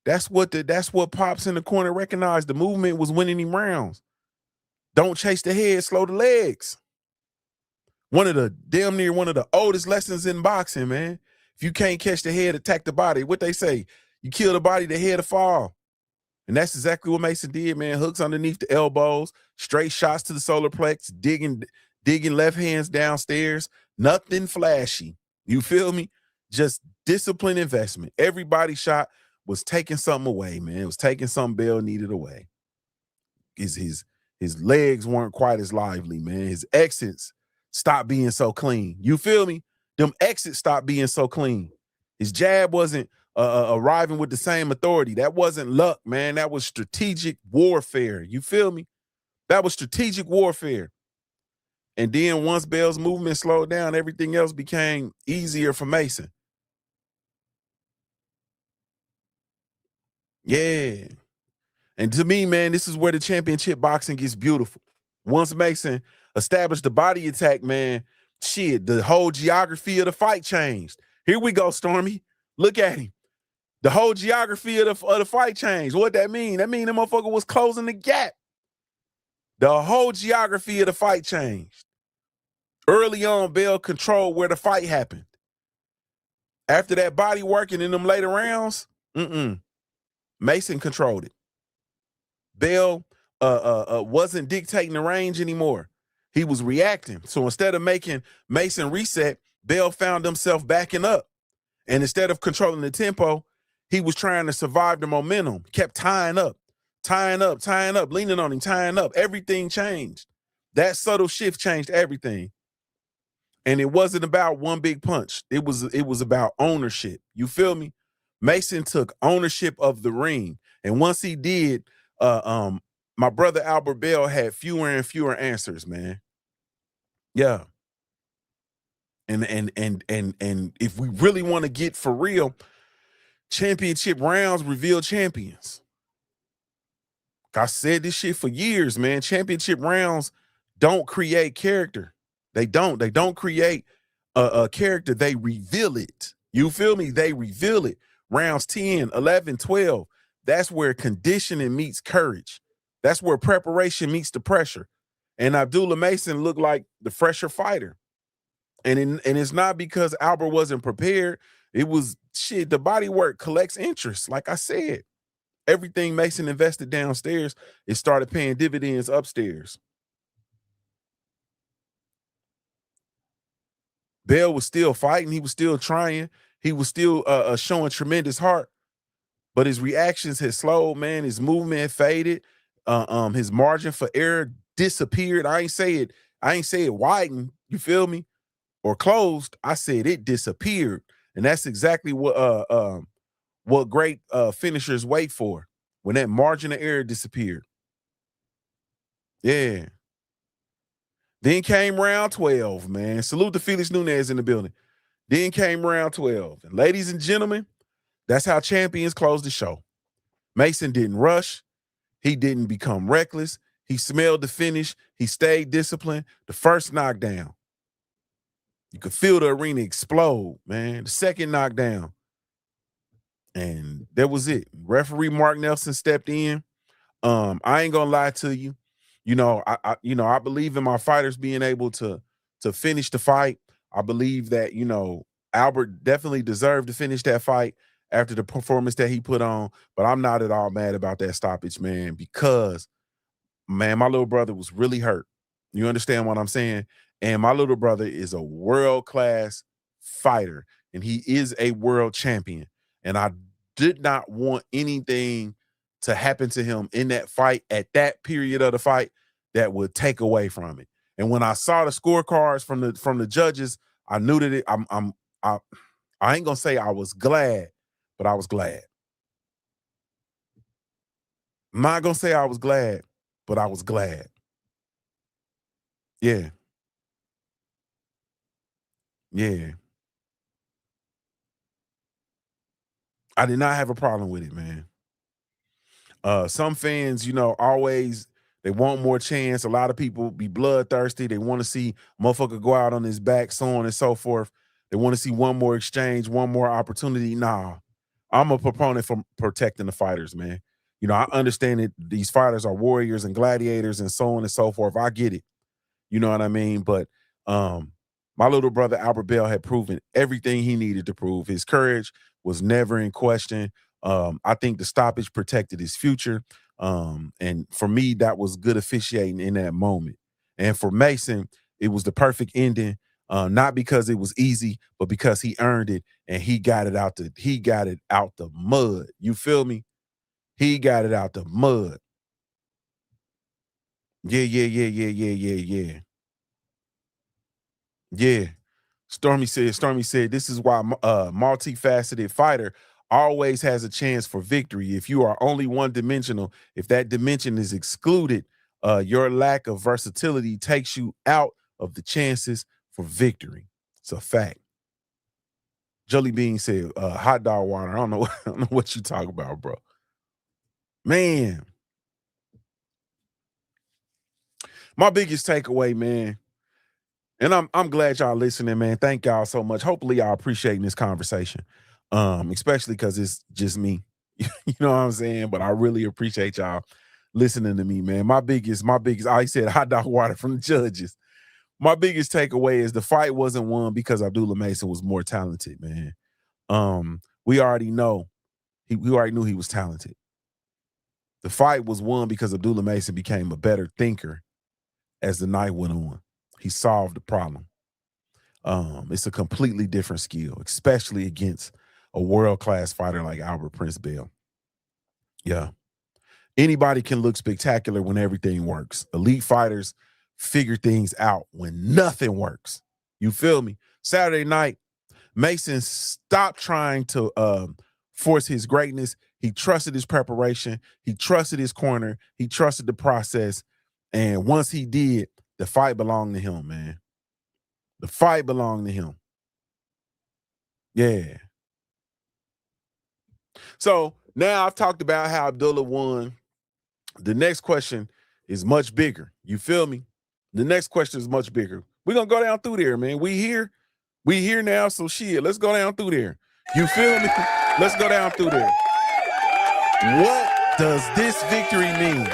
That's what Pops in the corner recognized. The movement was winning him rounds. Don't chase the head, slow the legs. Damn near one of the oldest lessons in boxing, man. If you can't catch the head, attack the body. What they say, you kill the body, the head will fall. And that's exactly what Mason did, man. Hooks underneath the elbows, straight shots to the solar plex, digging left hands downstairs. Nothing flashy. You feel me? Just disciplined investment. Every body shot was taking something away, man. It was taking something Bell needed away. His legs weren't quite as lively, man. His exits stopped being so clean. You feel me? Them exits stopped being so clean. His jab wasn't arriving with the same authority. That wasn't luck, man. That was strategic warfare. You feel me? That was strategic warfare. And then once Bell's movement slowed down, everything else became easier for Mason. Yeah. And to me, man, this is where the championship boxing gets beautiful. Once Mason established the body attack, man, shit, the whole geography of the fight changed. Here we go, Stormy. Look at him. The whole geography of the fight changed. What that mean? That mean the motherfucker was closing the gap. The whole geography of the fight changed. Early on, Bell controlled where the fight happened. After that body working in them later rounds, Mason controlled it. Bell wasn't dictating the range anymore. He was reacting. So instead of making Mason reset, Bell found himself backing up. And instead of controlling the tempo, he was trying to survive the momentum. Kept tying up, leaning on him, tying up. Everything changed. That subtle shift changed everything. And it wasn't about one big punch. It was about ownership. You feel me? Mason took ownership of the ring. And once he did, my brother Albert Bell had fewer and fewer answers, man. Yeah. And if we really want to get for real, championship rounds reveal champions. I said this shit for years, man. Championship rounds don't create character. They don't create a character. They reveal it. You feel me? They reveal it. Rounds 10, 11, 12. That's where conditioning meets courage. That's where preparation meets the pressure. And Abdullah Mason looked like the fresher fighter. And it's not because Albert wasn't prepared. It was shit. The body work collects interest. Like I said, everything Mason invested downstairs, it started paying dividends upstairs. Bell was still fighting. He was still trying. He was still showing tremendous heart. But his reactions had slowed, man. His movement had faded. His margin for error disappeared. I ain't say it widened. You feel me? Or closed. I said it disappeared. And that's exactly what great finishers wait for, when that margin of error disappeared. Yeah. Then came round 12, man. Salute to Felix Nunez in the building. Then came round 12. And ladies and gentlemen, that's how champions close the show. Mason didn't rush. He didn't become reckless. He smelled the finish. He stayed disciplined. The first knockdown, you could feel the arena explode, man. The second knockdown, and that was it. Referee Mark Nelson stepped in. I ain't gonna lie to you. I believe in my fighters being able to finish the fight. I believe that, Albert definitely deserved to finish that fight after the performance that he put on. But I'm not at all mad about that stoppage, man, because, man, my little brother was really hurt. You understand what I'm saying? And my little brother is a world-class fighter, and he is a world champion. And I did not want anything to happen to him in that fight at that period of the fight that would take away from it. And when I saw the scorecards from the judges, I knew that I ain't gonna say I was glad, but I was glad. I'm not gonna say I was glad, but I was glad. Yeah. Yeah. I did not have a problem with it, man. Some fans, always, they want more chance. A lot of people be bloodthirsty. They want to see motherfucker go out on his back, so on and so forth. They want to see one more exchange, one more opportunity. Nah, I'm a proponent for protecting the fighters, man. You know, I understand that these fighters are warriors and gladiators and so on and so forth. I get it. You know what I mean? But my little brother Albert Bell had proven everything he needed to prove. His courage was never in question. I think the stoppage protected his future. And for me, that was good officiating in that moment. And for Mason, it was the perfect ending. Not because it was easy, but because he earned it and he got it out the mud. You feel me? He got it out the mud. Yeah. Yeah. Stormy said, this is why a multifaceted fighter always has a chance for victory. If you are only one-dimensional, if that dimension is excluded, your lack of versatility takes you out of the chances for victory. It's a fact. Jelly Bean said, hot dog water. I don't know what you talk about, bro. Man. My biggest takeaway, man, and I'm glad y'all listening, man. Thank y'all so much. Hopefully y'all appreciating this conversation, especially because it's just me. You know what I'm saying? But I really appreciate y'all listening to me, man. My biggest, I said hot dog water from the judges. My biggest takeaway is the fight wasn't won because Abdullah Mason was more talented, man. We already know we already knew he was talented. The fight was won because Abdullah Mason became a better thinker as the night went on. He solved the problem. It's a completely different skill, especially against a world-class fighter like Albert Prince Bell. Yeah. Anybody can look spectacular when everything works. Elite fighters figure things out when nothing works. You feel me? Saturday night, Mason stopped trying to force his greatness. He trusted his preparation. He trusted his corner. He trusted the process. And once he did, the fight belonged to him, man. The fight belonged to him. Yeah. So now I've talked about how Abdullah won. The next question is much bigger. You feel me? The next question is much bigger. We're going to go down through there, man. We here now, so shit, let's go down through there. You feel me? Let's go down through there. What does this victory mean?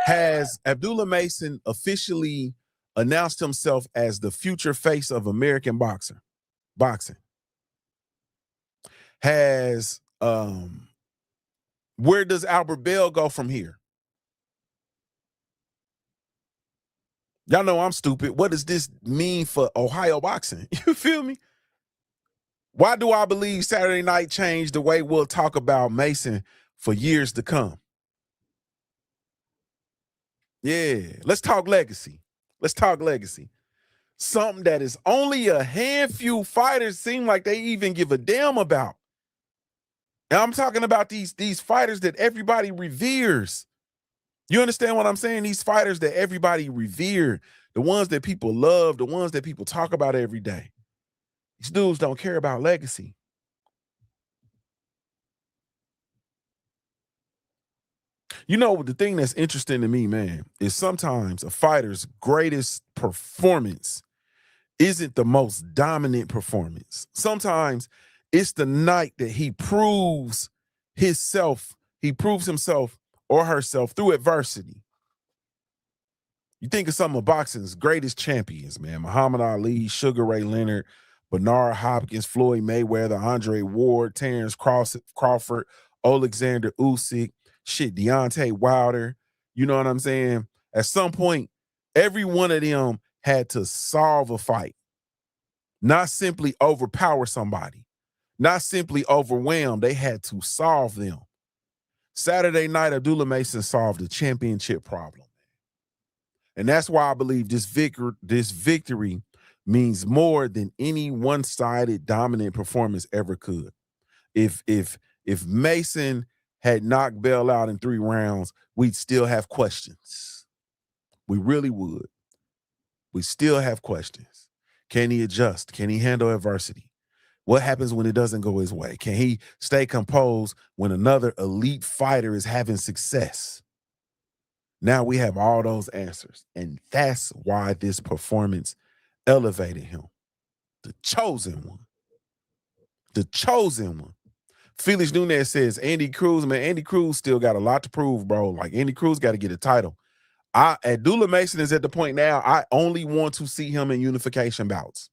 Has Abdullah Mason officially announced himself as the future face of American boxing? Has where does Albert Bell go from here? Y'all know I'm stupid. What does this mean for Ohio boxing? You feel me? Why do I believe Saturday night changed the way we'll talk about Mason for years to come? Yeah, let's talk legacy. Something that is only a handful fighters seem like they even give a damn about. And I'm talking about these fighters that everybody reveres. You understand what I'm saying? These fighters that everybody revere, the ones that people love, the ones that people talk about every day. These dudes don't care about legacy. You know, the thing that's interesting to me, man, is sometimes a fighter's greatest performance isn't the most dominant performance. Sometimes it's the night that he proves himself or herself through adversity. You think of some of boxing's greatest champions, man. Muhammad Ali, Sugar Ray Leonard, Bernard Hopkins, Floyd Mayweather, Andre Ward, Terrence Crawford, Alexander Usyk, Deontay Wilder. You know what I'm saying? At some point, every one of them had to solve a fight. Not simply overpower somebody. Not simply overwhelm. They had to solve them. Saturday night, Abdullah Mason solved the championship problem. And that's why I believe this victory means more than any one-sided dominant performance ever could. If Mason had knocked Bell out in 3 rounds, we'd still have questions. We really would. We still have questions. Can he adjust? Can he handle adversity? What happens when it doesn't go his way? Can he stay composed when another elite fighter is having success? Now we have all those answers. And that's why this performance elevated him. The chosen one. Felix Nunez says, Andy Cruz, man, Andy Cruz still got a lot to prove, bro. Like, Andy Cruz got to get a title. Abdullah Mason is at the point now, I only want to see him in unification bouts.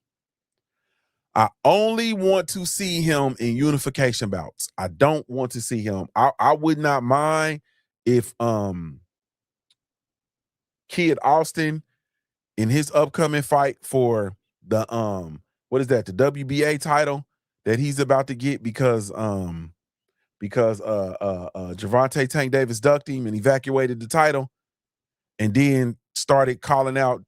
I only want to see him in unification bouts. I don't want to see him. I would not mind if Kid Austin in his upcoming fight for the what is that, the WBA title that he's about to get because Gervonta Tank Davis ducked him and evacuated the title and then started calling out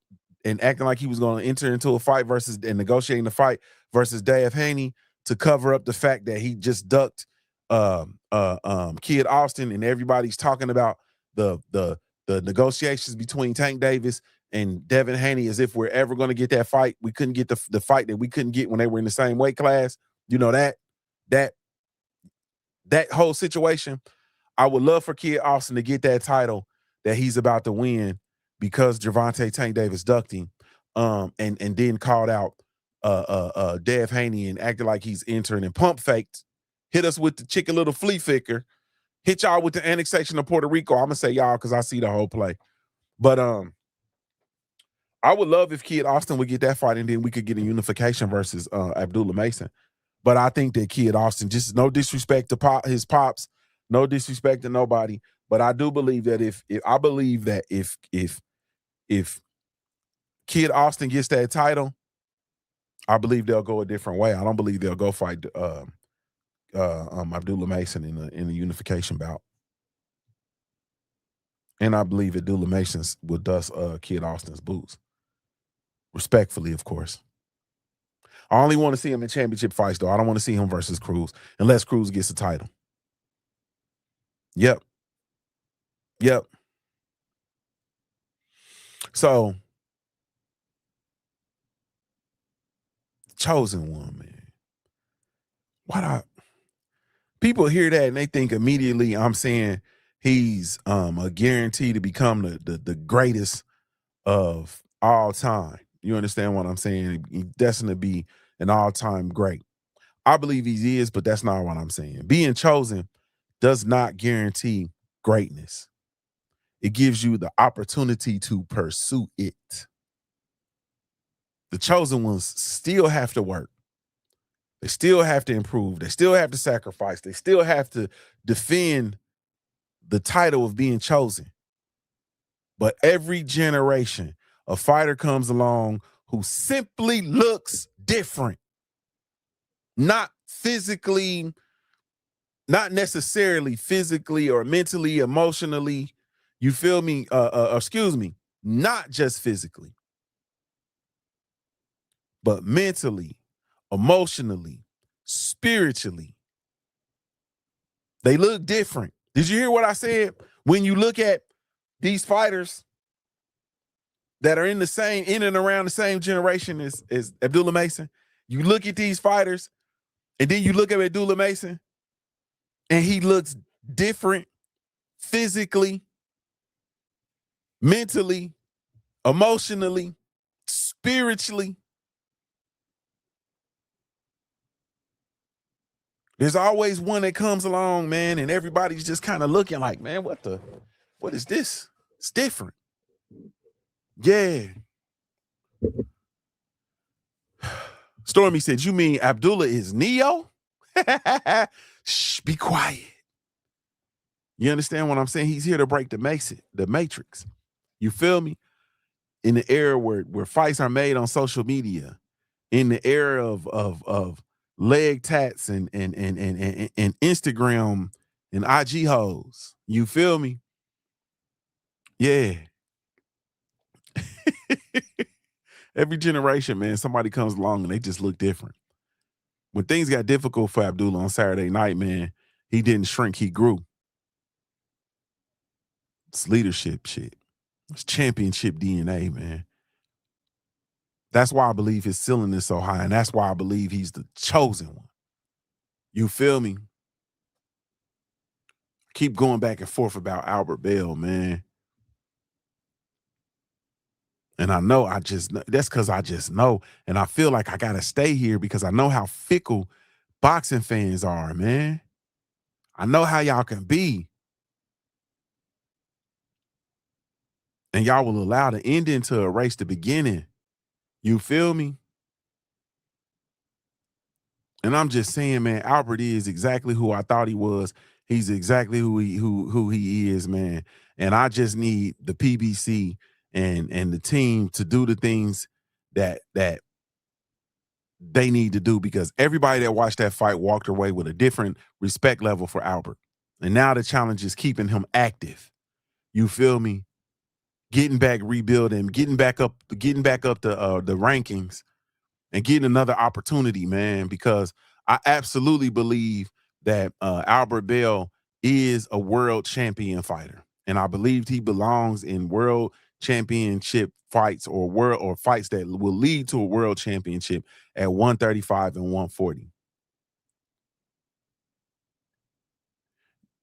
and acting like he was going to enter into a fight and negotiating the fight versus Dave Haney to cover up the fact that he just ducked Kid Austin, and everybody's talking about the negotiations between Tank Davis and Devin Haney as if we're ever going to get that fight. We couldn't get the fight that we couldn't get when they were in the same weight class. You know, that whole situation. I would love for Kid Austin to get that title that he's about to win because Gervonta Tank Davis ducked him and then called out Dev Haney and acted like he's entering and pump faked, hit us with the chicken little flea flicker, hit y'all with the annexation of Puerto Rico. I'm gonna say y'all because I see the whole play. But I would love if Kid Austin would get that fight and then we could get a unification versus Abdullah Mason. But I think that Kid Austin, just no disrespect to his pops, no disrespect to nobody. But I do believe that if Kid Austin gets that title, I believe they'll go a different way. I don't believe they'll go fight Abdullah Mason in the unification bout. And I believe Abdullah Mason will dust Kid Austin's boots. Respectfully, of course. I only want to see him in championship fights, though. I don't want to see him versus Cruz unless Cruz gets a title. Yep. So, chosen one, man. People hear that and they think immediately I'm saying he's a guarantee to become the greatest of all time. You understand what I'm saying? He's destined to be an all-time great. I believe he is, but that's not what I'm saying. Being chosen does not guarantee greatness. It gives you the opportunity to pursue it. The chosen ones still have to work. They still have to improve. They still have to sacrifice. They still have to defend the title of being chosen. But every generation, a fighter comes along who simply looks different. Not physically, not necessarily physically or mentally, emotionally. You feel me? Not just physically, but mentally, emotionally, spiritually. They look different. Did you hear what I said? When you look at these fighters that are in and around the same generation as Abdullah Mason, you look at these fighters and then you look at Abdullah Mason and he looks different physically, mentally, emotionally, spiritually. There's always one that comes along, man, and everybody's just kind of looking like, man, what is this? It's different. Yeah. Stormy said, you mean Abdullah is Neo? Shh, be quiet. You understand what I'm saying? He's here to break the matrix. You feel me? In the era where fights are made on social media, in the era of leg tats and Instagram and IG hoes. You feel me? Yeah. Every generation, man, somebody comes along and they just look different. When things got difficult for Abdullah on Saturday night, man, he didn't shrink, he grew. It's leadership shit. It's championship DNA, man. That's why I believe his ceiling is so high, and that's why I believe he's the chosen one. You feel me? Keep going back and forth about Albert Bell, man. And I know that's because I just know. And I feel like I got to stay here because I know how fickle boxing fans are, man. I know how y'all can be. And y'all will allow the ending to erase the beginning. You feel me? And I'm just saying, man, Albert is exactly who I thought he was. He's exactly who he is, man. And I just need the PBC and the team to do the things that they need to do, because everybody that watched that fight walked away with a different respect level for Albert. And now the challenge is keeping him active. You feel me? Getting back, rebuilding, getting back up the rankings, and getting another opportunity, man, because I absolutely believe that Albert Bell is a world champion fighter. And I believe he belongs in world championship fights, or fights that will lead to a world championship at 135 and 140.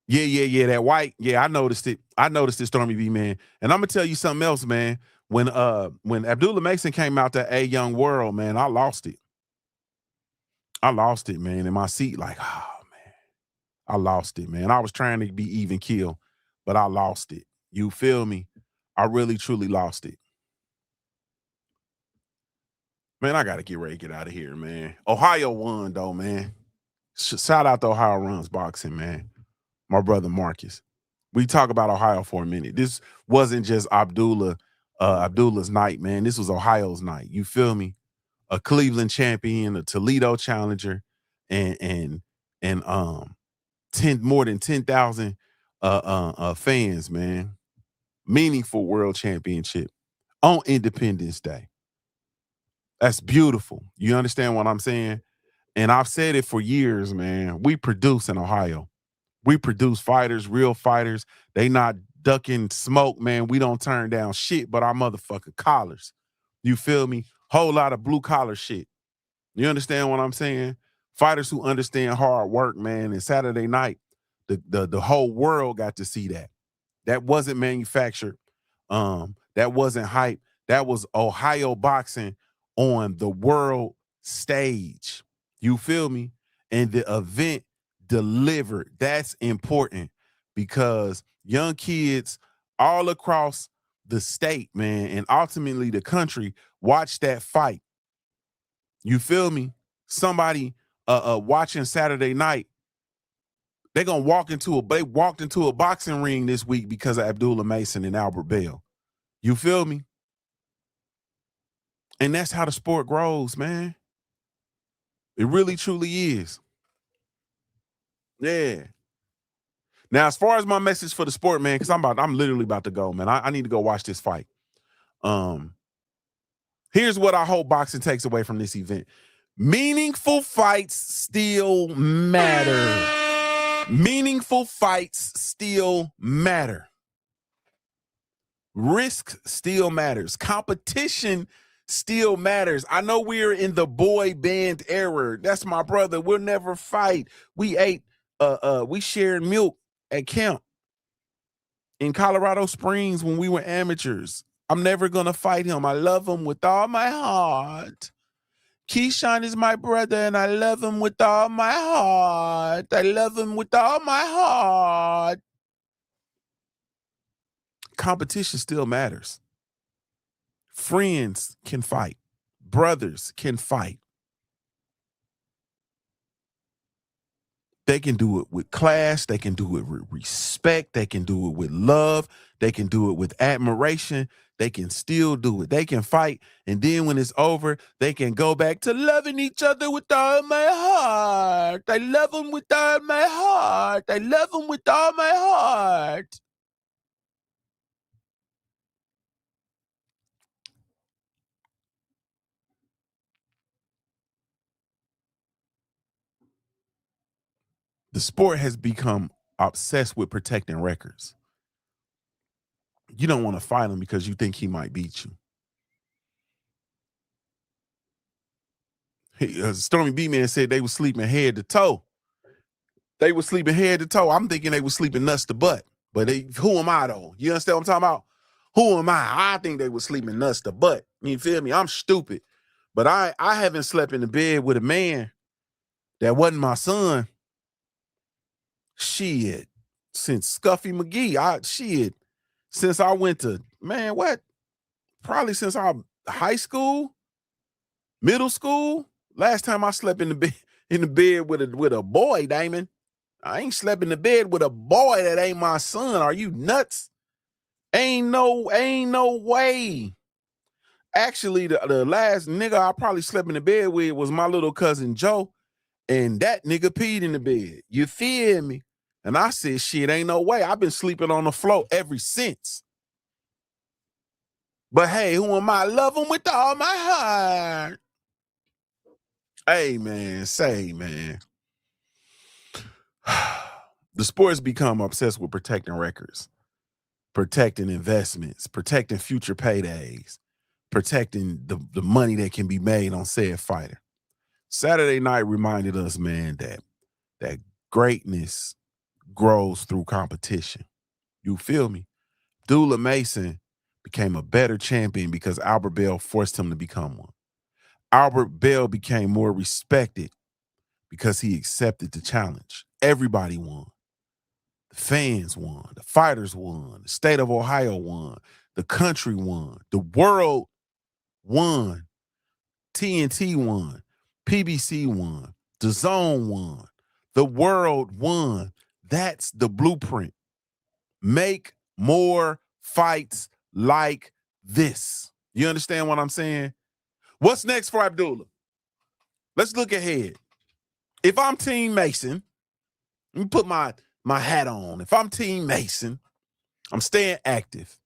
Yeah. That white. Yeah, I noticed it. I noticed it, Stormy B, man. And I'm gonna tell you something else, man. When Abdullah Mason came out to A Young World, man, I lost it. I lost it, man. In my seat, like, oh man, I lost it, man. I was trying to be even kill, but I lost it. You feel me? I really, truly lost it. Man, I gotta get ready to get out of here, man. Ohio won, though, man. Shout out to Ohio Runs Boxing, man. My brother Marcus. We talk about Ohio for a minute. This wasn't just Abdullah's night, man. This was Ohio's night. You feel me? A Cleveland champion, a Toledo challenger, and more than 10,000 fans, man. Meaningful world championship on Independence Day. That's beautiful. You understand what I'm saying? And I've said it for years, man. We produce in Ohio. We produce fighters, real fighters. They not ducking smoke, man. We don't turn down shit but our motherfucking collars. You feel me? Whole lot of blue collar shit. You understand what I'm saying? Fighters who understand hard work, man. And Saturday night, the whole world got to see that. That wasn't manufactured. That wasn't hype. That was Ohio boxing on the world stage. You feel me? And the event delivered. That's important, because young kids all across the state, man, and ultimately the country watch that fight. You feel me? Somebody watching Saturday night, they walked into a boxing ring this week because of Abdullah Mason and Albert Bell. You feel me? And that's how the sport grows, man. It really truly is. Yeah. Now, as far as my message for the sport, man, because I'm literally about to go, man. I need to go watch this fight. Here's what I hope boxing takes away from this event. Meaningful fights still matter. Meaningful fights still matter. Risk still matters. Competition still matters. I know we're in the boy band era. That's my brother. We'll never fight. We shared milk at camp in Colorado Springs when we were amateurs. I'm never gonna fight him. I love him with all my heart. Keyshawn is my brother, and I love him with all my heart. I love him with all my heart. Competition still matters. Friends can fight. Brothers can fight. They can do it with class. They can do it with respect. They can do it with love. They can do it with admiration. They can still do it. They can fight. And then when it's over, they can go back to loving each other with all my heart. I love them with all my heart. I love them with all my heart. The sport has become obsessed with protecting records. You don't want to fight him because you think he might beat you. Stormy B-Man said they were sleeping head to toe. They were sleeping head to toe. I'm thinking they were sleeping nuts to butt. But who am I, though? You understand what I'm talking about? Who am I? I think they were sleeping nuts to butt. You feel me? I'm stupid. But I haven't slept in the bed with a man that wasn't my son Shit. Since Scuffy McGee, since I went to, man, what? Probably since I'm high school, middle school. Last time I slept in the bed with a boy, Damon. I ain't slept in the bed with a boy that ain't my son. Are you nuts? Ain't no way. Actually, the last nigga I probably slept in the bed with was my little cousin Joe, and that nigga peed in the bed. You feel me? And I said, shit, ain't no way. I've been sleeping on the floor ever since. But hey, who am I? Love him with all my heart. Hey, man, man. The sports become obsessed with protecting records, protecting investments, protecting future paydays, protecting the money that can be made on said fighter. Saturday night reminded us, man, that greatness grows through competition. You feel me? Abdullah Mason became a better champion because Albert Bell forced him to become one. Albert Bell became more respected because he accepted the challenge. Everybody won. The fans won. The fighters won. The state of Ohio won. The country won. The world won. TNT won. PBC won. DAZN won. The world won. That's the blueprint. Make more fights like this. You understand what I'm saying? What's next for Abdullah? Let's look ahead. If I'm Team Mason, let me put my hat on. If I'm Team Mason, I'm staying active.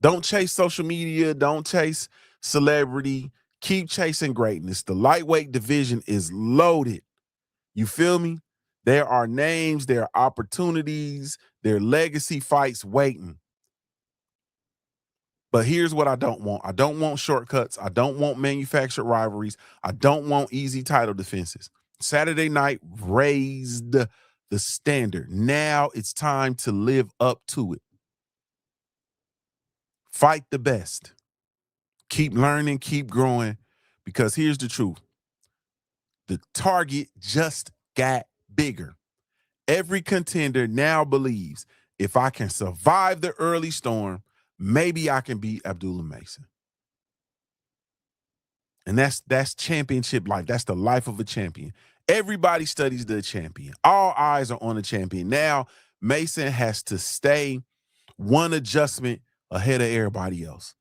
Don't chase social media. Don't chase celebrity. Keep chasing greatness. The lightweight division is loaded. You feel me? There are names, there are opportunities, there are legacy fights waiting. But here's what I don't want. I don't want shortcuts. I don't want manufactured rivalries. I don't want easy title defenses. Saturday night raised the standard. Now it's time to live up to it. Fight the best. Keep learning, keep growing, because here's the truth. The target just got bigger. Every contender now believes if I can survive the early storm, maybe I can beat Abdullah Mason. And that's championship life. That's the life of a champion. Everybody studies the champion. All eyes are on the champion. Now, Mason has to stay one adjustment ahead of everybody else.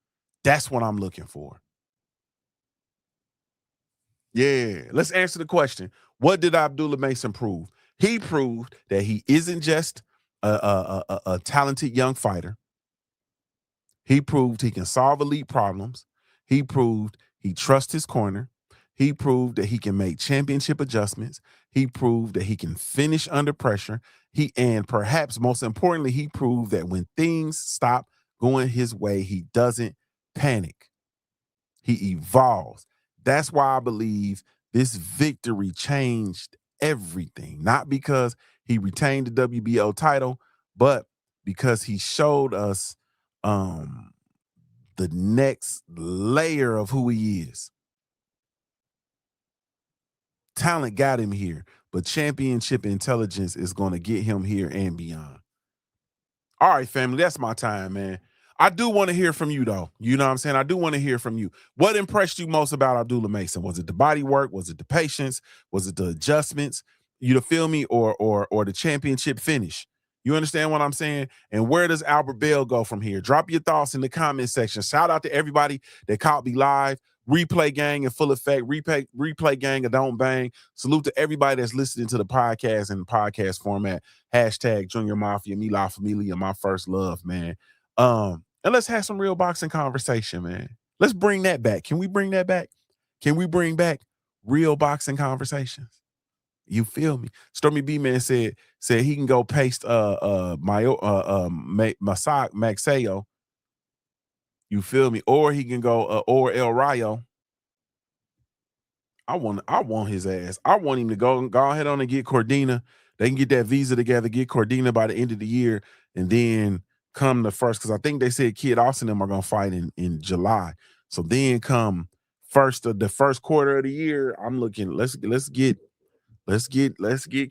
That's what I'm looking for. Yeah, let's answer the question. What did Abdullah Mason prove? He proved that he isn't just a talented young fighter. He proved he can solve elite problems. He proved he trusts his corner. He proved that he can make championship adjustments. He proved that he can finish under pressure. And perhaps most importantly, he proved that when things stop going his way, he doesn't panic. He evolves. That's why I believe this victory changed everything. Not because he retained the WBO title, but because he showed us the next layer of who he is. Talent got him here, but championship intelligence is going to get him here and beyond. All right, family, that's my time, man. I do want to hear from you, though. You know what I'm saying? I do want to hear from you. What impressed you most about Abdullah Mason? Was it the body work? Was it the patience? Was it the adjustments? You feel me? Or the championship finish? You understand what I'm saying? And where does Albert Bell go from here? Drop your thoughts in the comment section. Shout out to everybody that caught me live. Replay gang in full effect. Replay gang of Don't Bang. Salute to everybody that's listening to the podcast in podcast format. Hashtag Junior Mafia, Me La Familia, my first love, man. And let's have some real boxing conversation, man. Let's bring that back. Can we bring that back? Can we bring back real boxing conversations? You feel me? Stormy B Man said he can go paste Maxayo. You feel me? Or he can go or El Rayo. I want his ass. I want him to go ahead on and get Cordina. They can get that visa together, get Cordina by the end of the year, and then come the first, because I think they said Kid Austin and them are gonna fight in July. So then come the first quarter of the year, I'm looking. Let's get Let's get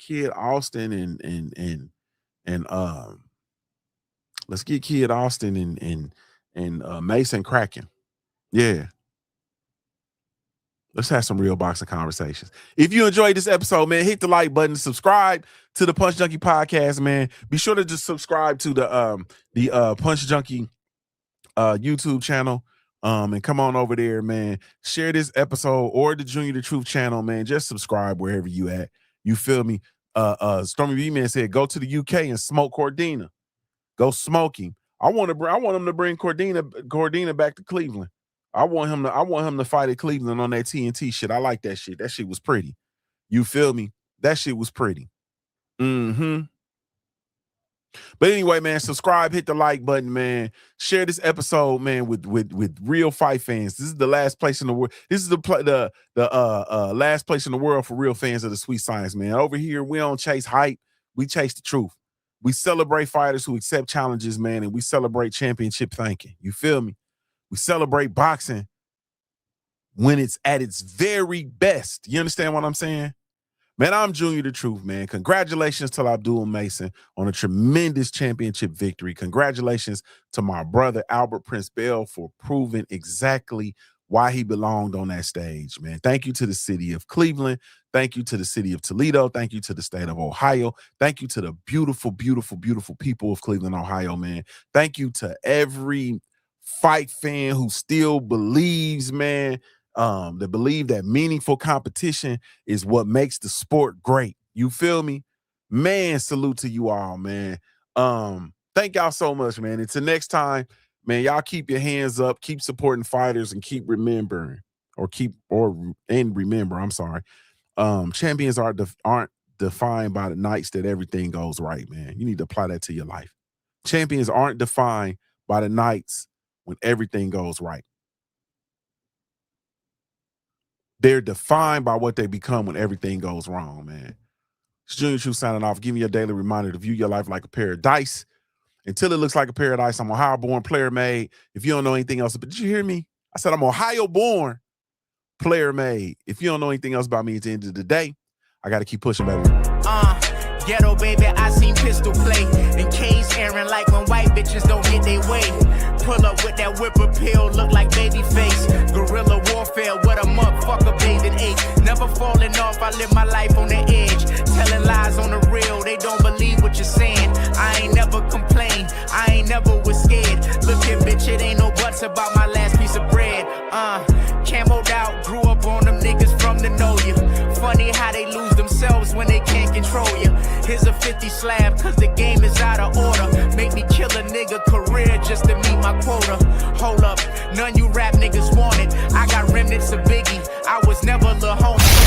Kid Austin and let's get Kid Austin and Mason cracking. Yeah. Let's have some real boxing conversations. If you enjoyed this episode, man, hit the like button, subscribe to the Punch Junkie Podcast, man. Be sure to just subscribe to the Punch Junkie YouTube channel. And come on over there, man. Share this episode or the JuniorTheTruth channel, man. Just subscribe wherever you at. You feel me? Stormy B Man said, go to the UK and smoke Cordina. Go smoke him. I want him to bring Cordina back to Cleveland. I want him to fight at Cleveland on that TNT shit. I like that shit. That shit was pretty. You feel me? That shit was pretty. Mm-hmm. But anyway, man, subscribe, hit the like button, man. Share this episode, man, with real fight fans. This is the last place in the world. This is the last place in the world for real fans of the sweet science, man. Over here, we don't chase hype. We chase the truth. We celebrate fighters who accept challenges, man, and we celebrate championship thinking. You feel me? We celebrate boxing when it's at its very best. You understand what I'm saying? Man, I'm JuniorTheTruth, man. Congratulations to Abdullah Mason on a tremendous championship victory. Congratulations to my brother, Albert Prince Bell, for proving exactly why he belonged on that stage, man. Thank you to the city of Cleveland. Thank you to the city of Toledo. Thank you to the state of Ohio. Thank you to the beautiful, beautiful, beautiful people of Cleveland, Ohio, man. Thank you to every fight fan who still believes, man, that believe that meaningful competition is what makes the sport great. You feel me? Man, salute to you all, man. Thank y'all so much, man. Until next time, man, y'all keep your hands up, keep supporting fighters, and keep remembering, remember, I'm sorry. Champions aren't defined by the nights that everything goes right, man. You need to apply that to your life. Champions aren't defined by the nights when everything goes right. They're defined by what they become when everything goes wrong, man. It's JuniorTheTruth signing off, giving you a daily reminder to view your life like a pair of dice. Until it looks like a paradise, I'm Ohio-born, player-made. If you don't know anything else, but did you hear me? I said I'm Ohio-born, player-made. If you don't know anything else about me at the end of the day, I got to keep pushing, baby. Ghetto baby, I seen pistol play. And K's airing like when white bitches don't get their way. Pull up with that whip appeal, look like baby face. Guerrilla warfare with a motherfucker bathed in age. Never falling off, I live my life on the edge. Telling lies on the real, they don't believe what you're saying. I ain't never complained, I ain't never was scared. Look here, bitch, it ain't no buts about my last piece of bread. Camoed out, grew up on them niggas from the know you. Funny how they lose themselves when they can't control you. Here's a 50 slab, cause the game is out of order. Make me kill a nigga career just to meet my quota. Hold up, none you rap niggas want it. I got remnants of Biggie, I was never the homie.